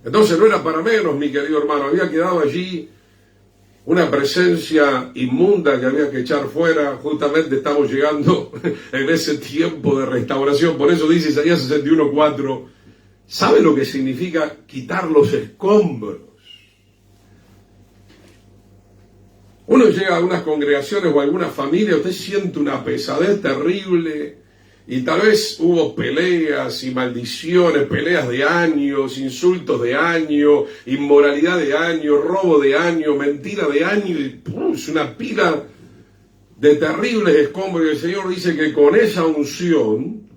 Entonces no era para menos, mi querido hermano, había quedado allí una presencia inmunda que había que echar fuera. Justamente estamos llegando en ese tiempo de restauración. Por eso dice Isaías 61:4, ¿sabe lo que significa quitar los escombros? Uno llega a algunas congregaciones o a alguna familia, usted siente una pesadez terrible y tal vez hubo peleas y maldiciones, peleas de años, insultos de años, inmoralidad de años, robo de años, mentira de años, y es una pila de terribles escombros. Y el Señor dice que con esa unción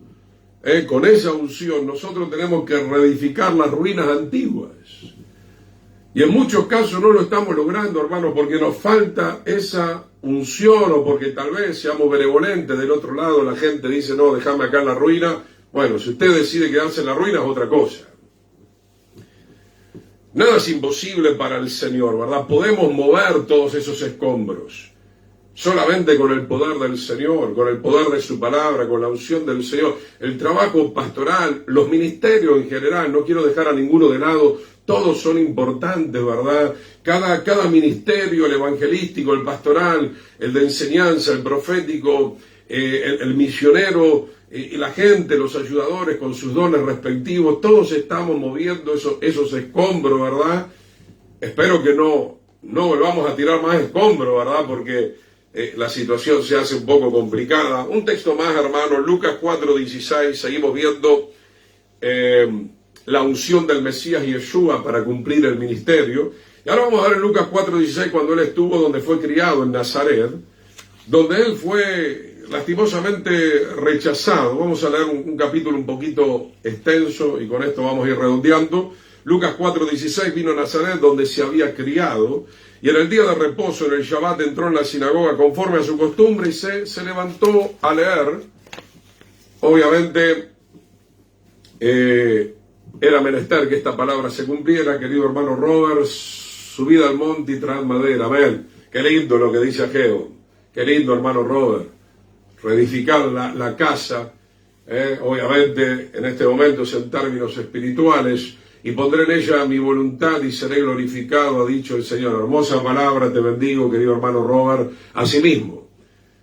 nosotros tenemos que reedificar las ruinas antiguas. Y en muchos casos no lo estamos logrando, hermanos, porque nos falta esa unción o porque tal vez seamos benevolentes. Del otro lado la gente dice, no, déjame acá en la ruina. Bueno, si usted decide quedarse en la ruina es otra cosa. Nada es imposible para el Señor, ¿verdad? Podemos mover todos esos escombros. Solamente con el poder del Señor, con el poder de su palabra, con la unción del Señor. El trabajo pastoral, los ministerios en general, no quiero dejar a ninguno de lado. Todos son importantes, ¿verdad? Cada ministerio, el evangelístico, el pastoral, el de enseñanza, el profético, el misionero, y la gente, los ayudadores con sus dones respectivos, todos estamos moviendo esos escombros, ¿verdad? Espero que no volvamos a tirar más escombros, ¿verdad? Porque la situación se hace un poco complicada. Un texto más, hermano, Lucas 4:16, seguimos viendo la unción del Mesías Yeshua para cumplir el ministerio. Y ahora vamos a ver en Lucas 4:16 cuando él estuvo donde fue criado, en Nazaret, donde él fue lastimosamente rechazado. Vamos a leer un capítulo un poquito extenso y con esto vamos a ir redondeando. Lucas 4:16, vino a Nazaret donde se había criado y en el día de reposo, en el Shabbat, entró en la sinagoga conforme a su costumbre y se levantó a leer. Obviamente era menester que esta palabra se cumpliera, querido hermano Robert. Subid al monte y traed madera. Amén. Qué lindo lo que dice Ageo. Qué lindo, hermano Robert. Reedificar la casa, obviamente en este momento es en términos espirituales, y pondré en ella mi voluntad y seré glorificado, ha dicho el Señor. Hermosa palabra, te bendigo, querido hermano Robert. Asimismo,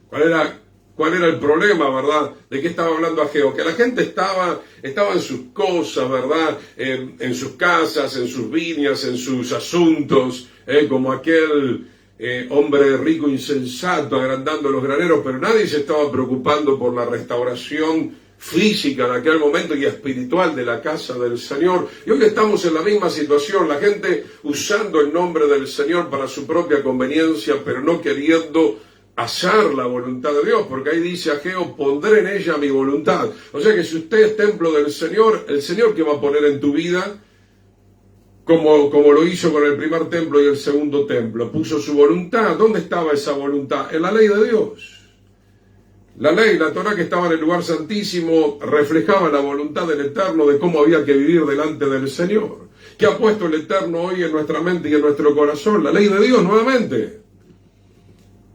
¿cuál era el problema, verdad? ¿De qué estaba hablando Ageo? Que la gente estaba en sus cosas, ¿verdad? En sus casas, en sus viñas, en sus asuntos, como aquel hombre rico insensato agrandando los graneros, pero nadie se estaba preocupando por la restauración física en aquel momento y espiritual de la casa del Señor. Y hoy estamos en la misma situación, la gente usando el nombre del Señor para su propia conveniencia, pero no queriendo hacer la voluntad de Dios, porque ahí dice Ageo, pondré en ella mi voluntad. O sea que si usted es templo del Señor, el Señor que va a poner en tu vida, como lo hizo con el primer templo y el segundo templo, puso su voluntad. ¿Dónde estaba esa voluntad? En la ley de Dios. La ley, la Torá que estaba en el lugar santísimo, reflejaba la voluntad del Eterno de cómo había que vivir delante del Señor. ¿Qué ha puesto el Eterno hoy en nuestra mente y en nuestro corazón? La ley de Dios nuevamente.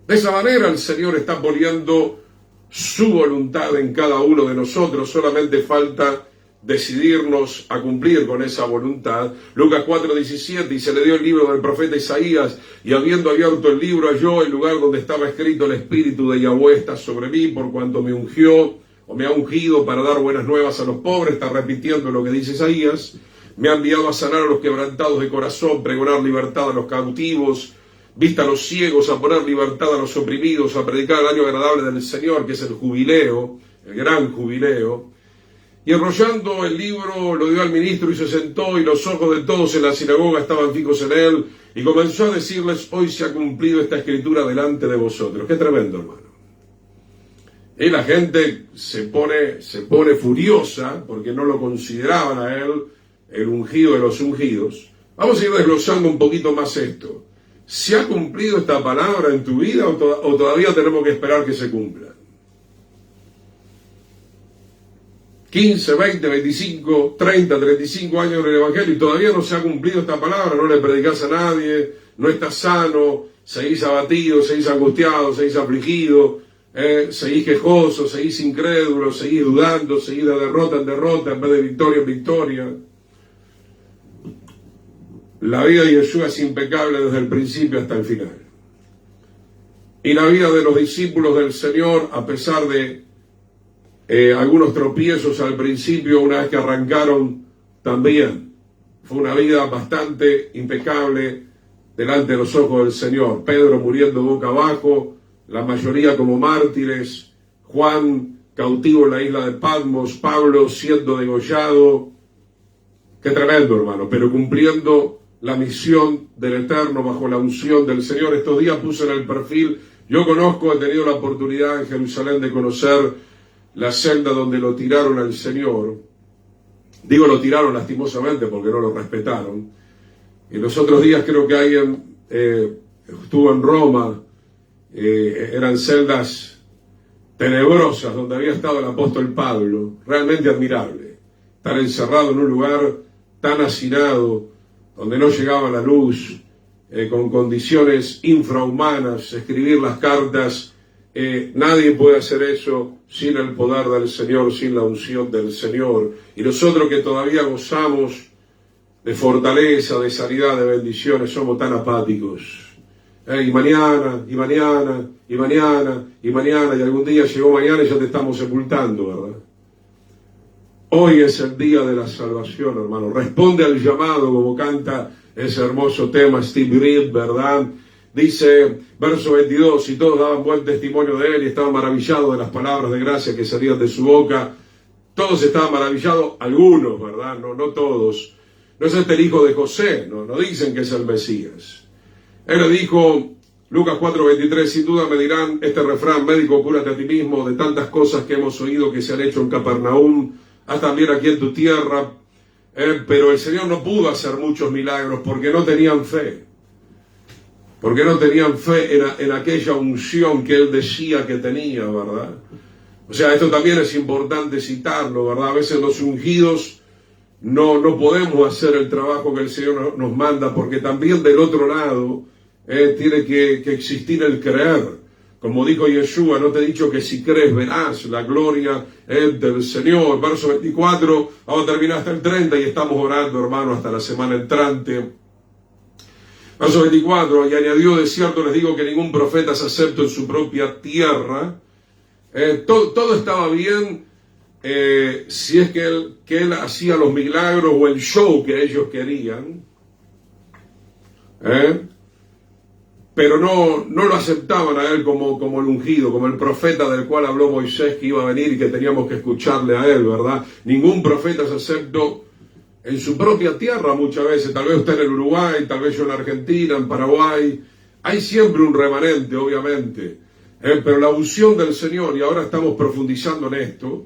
De esa manera el Señor está poniendo su voluntad en cada uno de nosotros. Solamente falta decidirnos a cumplir con esa voluntad. Lucas 4:17, y se le dio el libro del profeta Isaías, y habiendo abierto el libro halló el lugar donde estaba escrito: el Espíritu de Yahweh está sobre mí, por cuanto me ungió, o me ha ungido para dar buenas nuevas a los pobres. Está repitiendo lo que dice Isaías. Me ha enviado a sanar a los quebrantados de corazón, pregonar libertad a los cautivos, vista a los ciegos, a poner libertad a los oprimidos, a predicar el año agradable del Señor, que es el jubileo, el gran jubileo. Y enrollando el libro lo dio al ministro y se sentó, y los ojos de todos en la sinagoga estaban fijos en él, y comenzó a decirles: hoy se ha cumplido esta escritura delante de vosotros. Qué tremendo, hermano. Y la gente se pone furiosa porque no lo consideraban a él el ungido de los ungidos. Vamos a ir desglosando un poquito más esto. ¿Se ha cumplido esta palabra en tu vida o todavía tenemos que esperar que se cumpla? 15, 20, 25, 30, 35 años en el Evangelio y todavía no se ha cumplido esta palabra, no le predicás a nadie, no estás sano, seguís abatido, seguís angustiado, seguís afligido, seguís quejoso, seguís incrédulo, seguís dudando, seguís de derrota en derrota en vez de victoria en victoria. La vida de Yeshua es impecable desde el principio hasta el final. Y la vida de los discípulos del Señor, a pesar de algunos tropiezos al principio, una vez que arrancaron, también fue una vida bastante impecable delante de los ojos del Señor. Pedro muriendo boca abajo, la mayoría como mártires, Juan cautivo en la isla de Patmos, Pablo siendo degollado. Qué tremendo, hermano, pero cumpliendo la misión del Eterno bajo la unción del Señor. Estos días puse en el perfil, yo he tenido la oportunidad en Jerusalén de conocer la celda donde lo tiraron al Señor. Digo lo tiraron lastimosamente porque no lo respetaron. Y los otros días creo que alguien estuvo en Roma, eran celdas tenebrosas donde había estado el apóstol Pablo, realmente admirable. Estar encerrado en un lugar tan hacinado, donde no llegaba la luz, con condiciones infrahumanas, escribir las cartas. Nadie puede hacer eso sin el poder del Señor, sin la unción del Señor. Y nosotros que todavía gozamos de fortaleza, de sanidad, de bendiciones, somos tan apáticos. Y mañana, y mañana, y mañana, y mañana, y algún día llegó mañana y ya te estamos sepultando, ¿verdad? Hoy es el día de la salvación, hermano. Responde al llamado, como canta ese hermoso tema Steve Reed, ¿verdad? Dice, verso 22, y todos daban buen testimonio de él y estaban maravillados de las palabras de gracia que salían de su boca. Todos estaban maravillados, algunos, ¿verdad? No todos. No es el hijo de José, no dicen que es el Mesías. Él le dijo, Lucas 4:23, sin duda me dirán este refrán, médico, cúrate a ti mismo, de tantas cosas que hemos oído que se han hecho en Capernaum, haz también aquí en tu tierra. Pero el Señor no pudo hacer muchos milagros porque no tenían fe. Porque no tenían fe en aquella unción que Él decía que tenía, ¿verdad? O sea, esto también es importante citarlo, ¿verdad? A veces los ungidos no podemos hacer el trabajo que el Señor nos manda, porque también del otro lado tiene que existir el creer. Como dijo Yeshua, no te he dicho que si crees verás la gloria del Señor. Verso 24, vamos a terminar hasta el 30 y estamos orando, hermano, hasta la semana entrante. Verso 24, y añadió, de cierto les digo que ningún profeta es acepto en su propia tierra. Todo estaba bien si es que él hacía los milagros o el show que ellos querían. Pero no lo aceptaban a él como el ungido, como el profeta del cual habló Moisés que iba a venir y que teníamos que escucharle a él, ¿verdad? Ningún profeta es acepto en su propia tierra muchas veces. Tal vez usted en el Uruguay, tal vez yo en Argentina, en Paraguay. Hay siempre un remanente, obviamente. Pero la unción del Señor, y ahora estamos profundizando en esto,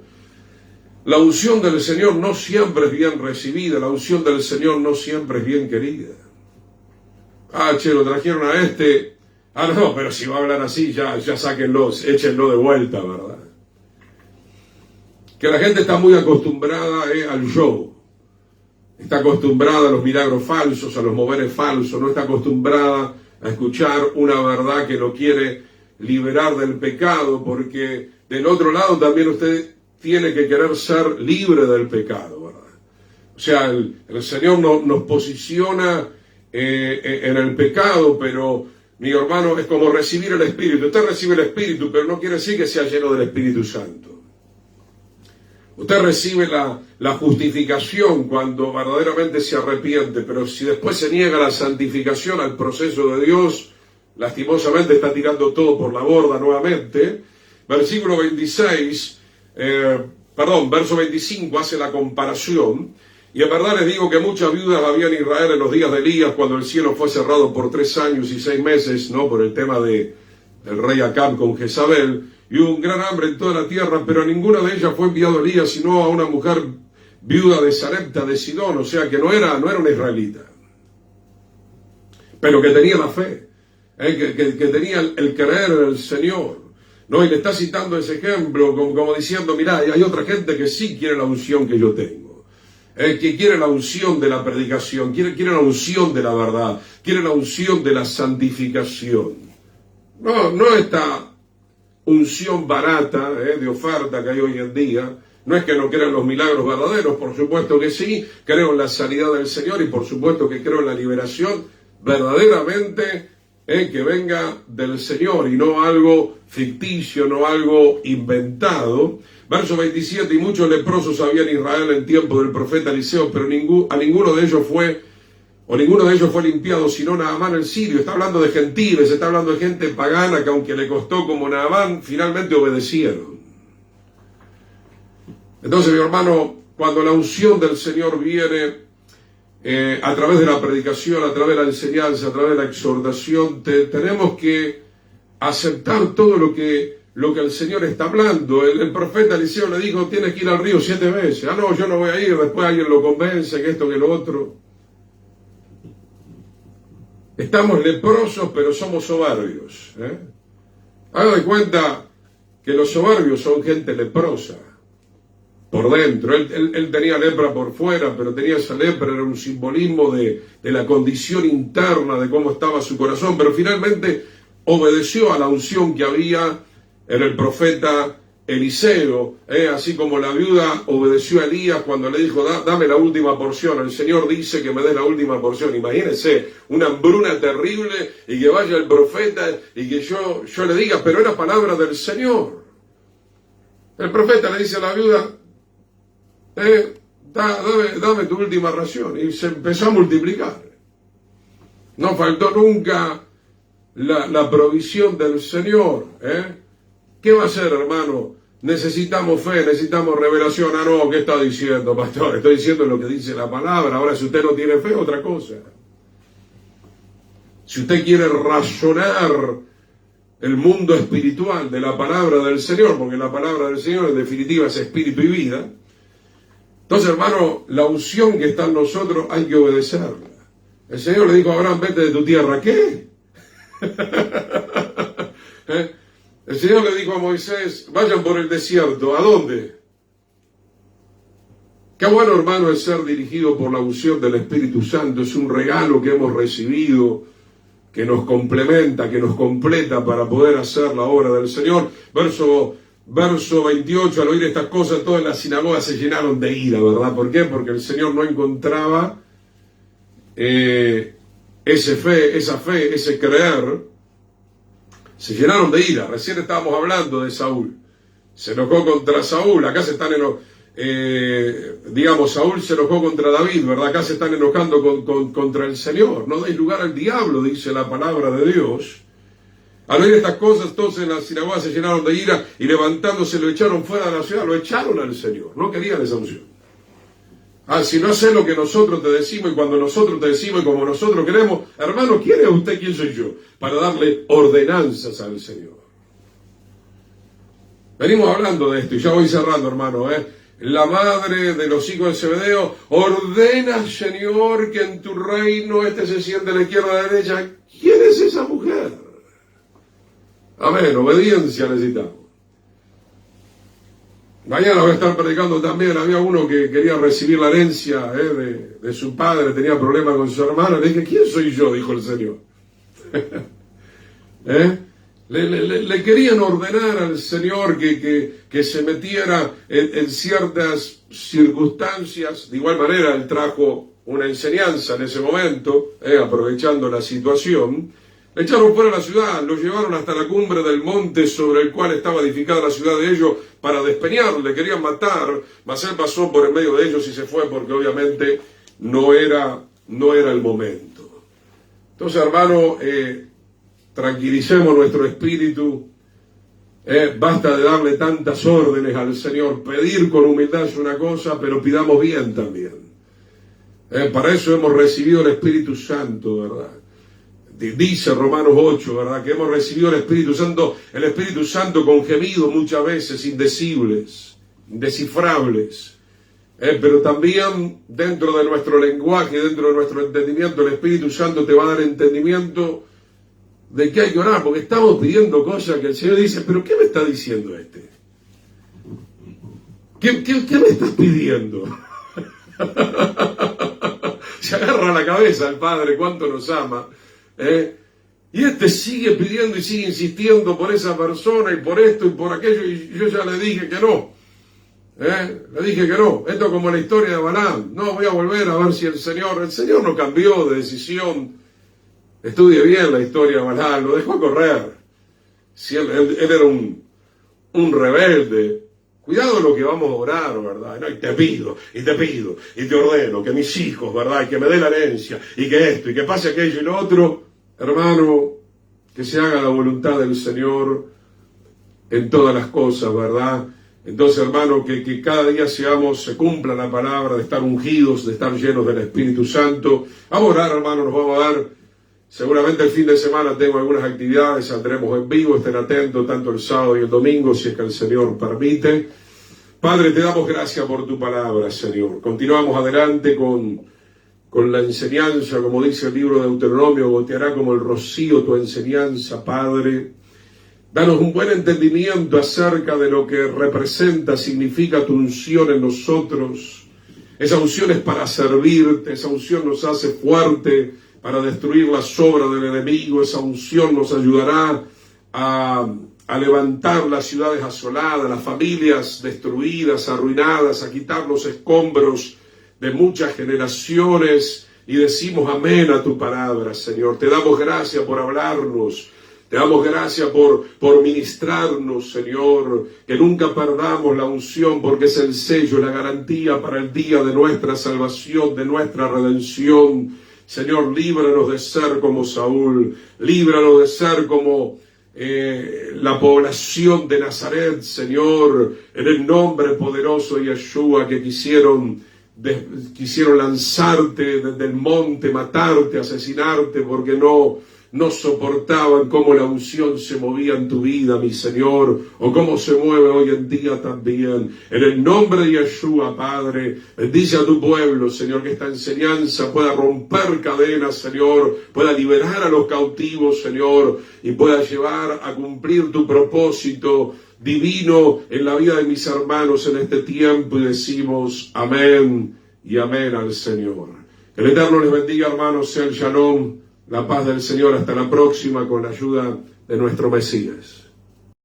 la unción del Señor no siempre es bien recibida, la unción del Señor no siempre es bien querida. Lo trajeron a este. No, pero si va a hablar así, ya sáquenlo, échenlo de vuelta, ¿verdad? Que la gente está muy acostumbrada al show. Está acostumbrada a los milagros falsos, a los moveres falsos. No está acostumbrada a escuchar una verdad que lo quiere liberar del pecado, porque del otro lado también usted tiene que querer ser libre del pecado, ¿verdad? O sea, el Señor nos posiciona en el pecado, pero mi hermano, es como recibir el Espíritu. Usted recibe el Espíritu, pero no quiere decir que sea lleno del Espíritu Santo. Usted recibe la justificación cuando verdaderamente se arrepiente, pero si después se niega la santificación al proceso de Dios, lastimosamente está tirando todo por la borda nuevamente. Versículo 26, verso 25 hace la comparación. Y en verdad les digo que muchas viudas había en Israel en los días de Elías, cuando el cielo fue cerrado por 3 años y 6 meses, ¿no? Por el tema del rey Acab con Jezabel. y hubo un gran hambre en toda la tierra, pero a ninguna de ellas fue enviado Elías, sino a una mujer viuda de Sarepta de Sidón, o sea que no era una israelita, pero que tenía la fe, que tenía el creer en el Señor, ¿no? Y le está citando ese ejemplo como diciendo, mirá, hay otra gente que sí quiere la unción que yo tengo, que quiere la unción de la predicación, quiere la unción de la verdad, quiere la unción de la santificación. No esta unción barata, de oferta que hay hoy en día. No es que no crean los milagros verdaderos, por supuesto que sí, creo en la sanidad del Señor y por supuesto que creo en la liberación verdaderamente que venga del Señor y no algo ficticio, no algo inventado. Verso 27, y muchos leprosos había en Israel en tiempo del profeta Eliseo, pero ninguno de ellos fue limpiado, sino Naamán el sirio. Está hablando de gentiles, está hablando de gente pagana que aunque le costó como Naamán, finalmente obedecieron. Entonces, mi hermano, cuando la unción del Señor viene a través de la predicación, a través de la enseñanza, a través de la exhortación, tenemos que aceptar todo lo que el Señor está hablando. El profeta Eliseo le dijo, tienes que ir al río 7 veces. Ah, no, yo no voy a ir. Después alguien lo convence, que esto, que lo otro. Estamos leprosos, pero somos soberbios. Hagan de cuenta que los soberbios son gente leprosa. Por dentro, él tenía lepra por fuera, pero tenía esa lepra, era un simbolismo de la condición interna, de cómo estaba su corazón, pero finalmente obedeció a la unción que había en el profeta Eliseo, así como la viuda obedeció a Elías cuando le dijo, dame la última porción, el Señor dice que me dé la última porción. Imagínense, una hambruna terrible, y que vaya el profeta y que yo le diga, pero era palabra del Señor. El profeta le dice a la viuda, dame tu última ración, y se empezó a multiplicar. No faltó nunca la provisión del Señor. ¿Qué va a hacer, hermano? Necesitamos fe, necesitamos revelación. Ah, no, ¿qué está diciendo, pastor? Estoy diciendo lo que dice la palabra. Ahora, si usted no tiene fe, otra cosa. Si usted quiere razonar el mundo espiritual de la palabra del Señor, porque la palabra del Señor en definitiva es espíritu y vida, entonces, hermano, la unción que está en nosotros hay que obedecerla. El Señor le dijo a Abraham, vete de tu tierra. ¿Qué? El Señor le dijo a Moisés, vayan por el desierto. ¿A dónde? Qué bueno, hermano, es ser dirigido por la unción del Espíritu Santo. Es un regalo que hemos recibido, que nos complementa, que nos completa para poder hacer la obra del Señor. Verso 28, al oír estas cosas, todas las sinagogas se llenaron de ira, ¿verdad? ¿Por qué? Porque el Señor no encontraba esa fe, ese creer. Se llenaron de ira. Recién estábamos hablando de Saúl. Se enojó contra Saúl. Acá se están Saúl se enojó contra David, ¿verdad? Acá se están enojando contra el Señor. No deis lugar al diablo, dice la palabra de Dios. Al oír estas cosas, entonces las sinagogas se llenaron de ira y levantándose lo echaron fuera de la ciudad, lo echaron al Señor. No querían esa unción. Si no sé lo que nosotros te decimos y cuando nosotros te decimos y como nosotros queremos, hermano, ¿quién es usted? ¿Quién soy yo? Para darle ordenanzas al Señor. Venimos hablando de esto y ya voy cerrando, hermano. La madre de los hijos de Zebedeo ordena, Señor, que en tu reino se siente a la izquierda a la derecha. ¿Quién es esa mujer? Amén, obediencia necesitamos. Mañana voy a estar predicando también. Había uno que quería recibir la herencia de su padre, tenía problemas con su hermana. Le dije, ¿quién soy yo? Dijo el Señor. Le querían ordenar al Señor que se metiera en ciertas circunstancias. De igual manera, él trajo una enseñanza en ese momento, aprovechando la situación. Le echaron fuera de la ciudad, lo llevaron hasta la cumbre del monte sobre el cual estaba edificada la ciudad de ellos para despeñarlo, le querían matar, mas él pasó por en medio de ellos y se fue porque obviamente no era el momento. Entonces, hermano, tranquilicemos nuestro espíritu, basta de darle tantas órdenes al Señor. Pedir con humildad es una cosa, pero pidamos bien también. Para eso hemos recibido el Espíritu Santo, ¿verdad? Dice Romanos 8, ¿verdad? Que hemos recibido el Espíritu Santo con gemidos muchas veces indecibles, indescifrables. Pero también dentro de nuestro lenguaje, dentro de nuestro entendimiento, el Espíritu Santo te va a dar entendimiento de que hay que orar, porque estamos pidiendo cosas que el Señor dice, pero ¿qué me está diciendo este? ¿Qué me estás pidiendo? Se agarra la cabeza el Padre, cuánto nos ama. Y este sigue pidiendo y sigue insistiendo por esa persona y por esto y por aquello, y yo ya le dije que no. Le dije que no. Esto es como la historia de Balaam. No, voy a volver a ver si el Señor no cambió de decisión. Estudie bien la historia de Balaam, lo dejó correr. Si él era un rebelde. Cuidado lo que vamos a orar, ¿verdad? No, y te pido, y te ordeno que mis hijos, ¿verdad? Y que me dé la herencia, y que esto, y que pase aquello y lo otro. Hermano, que se haga la voluntad del Señor en todas las cosas, ¿verdad? Entonces, hermano, que cada día se cumpla la palabra de estar ungidos, de estar llenos del Espíritu Santo. Vamos a orar, hermano, nos vamos a dar. Seguramente el fin de semana tengo algunas actividades, saldremos en vivo, estén atentos tanto el sábado y el domingo, si es que el Señor permite. Padre, te damos gracias por tu palabra, Señor. Continuamos adelante con la enseñanza, como dice el libro de Deuteronomio, goteará como el rocío tu enseñanza, Padre. Danos un buen entendimiento acerca de lo que representa, significa tu unción en nosotros. Esa unción es para servirte, esa unción nos hace fuerte para destruir las obras del enemigo. Esa unción nos ayudará a levantar las ciudades asoladas, las familias destruidas, arruinadas, a quitar los escombros de muchas generaciones. Y decimos amén a tu palabra, Señor. Te damos gracias por hablarnos. Te damos gracias por ministrarnos, Señor. Que nunca perdamos la unción, porque es el sello, la garantía para el día de nuestra salvación, de nuestra redención. Señor, líbranos de ser como Saúl, líbranos de ser como la población de Nazaret, Señor, en el nombre poderoso de Yeshua, que quisieron lanzarte desde el monte, matarte, asesinarte, porque no soportaban cómo la unción se movía en tu vida, mi Señor, o cómo se mueve hoy en día también. En el nombre de Yeshua, Padre, bendice a tu pueblo, Señor, que esta enseñanza pueda romper cadenas, Señor, pueda liberar a los cautivos, Señor, y pueda llevar a cumplir tu propósito divino en la vida de mis hermanos en este tiempo, y decimos amén y amén al Señor. Que el Eterno les bendiga, hermanos, sea el Shalom, la paz del Señor. Hasta la próxima, con la ayuda de nuestro Mesías.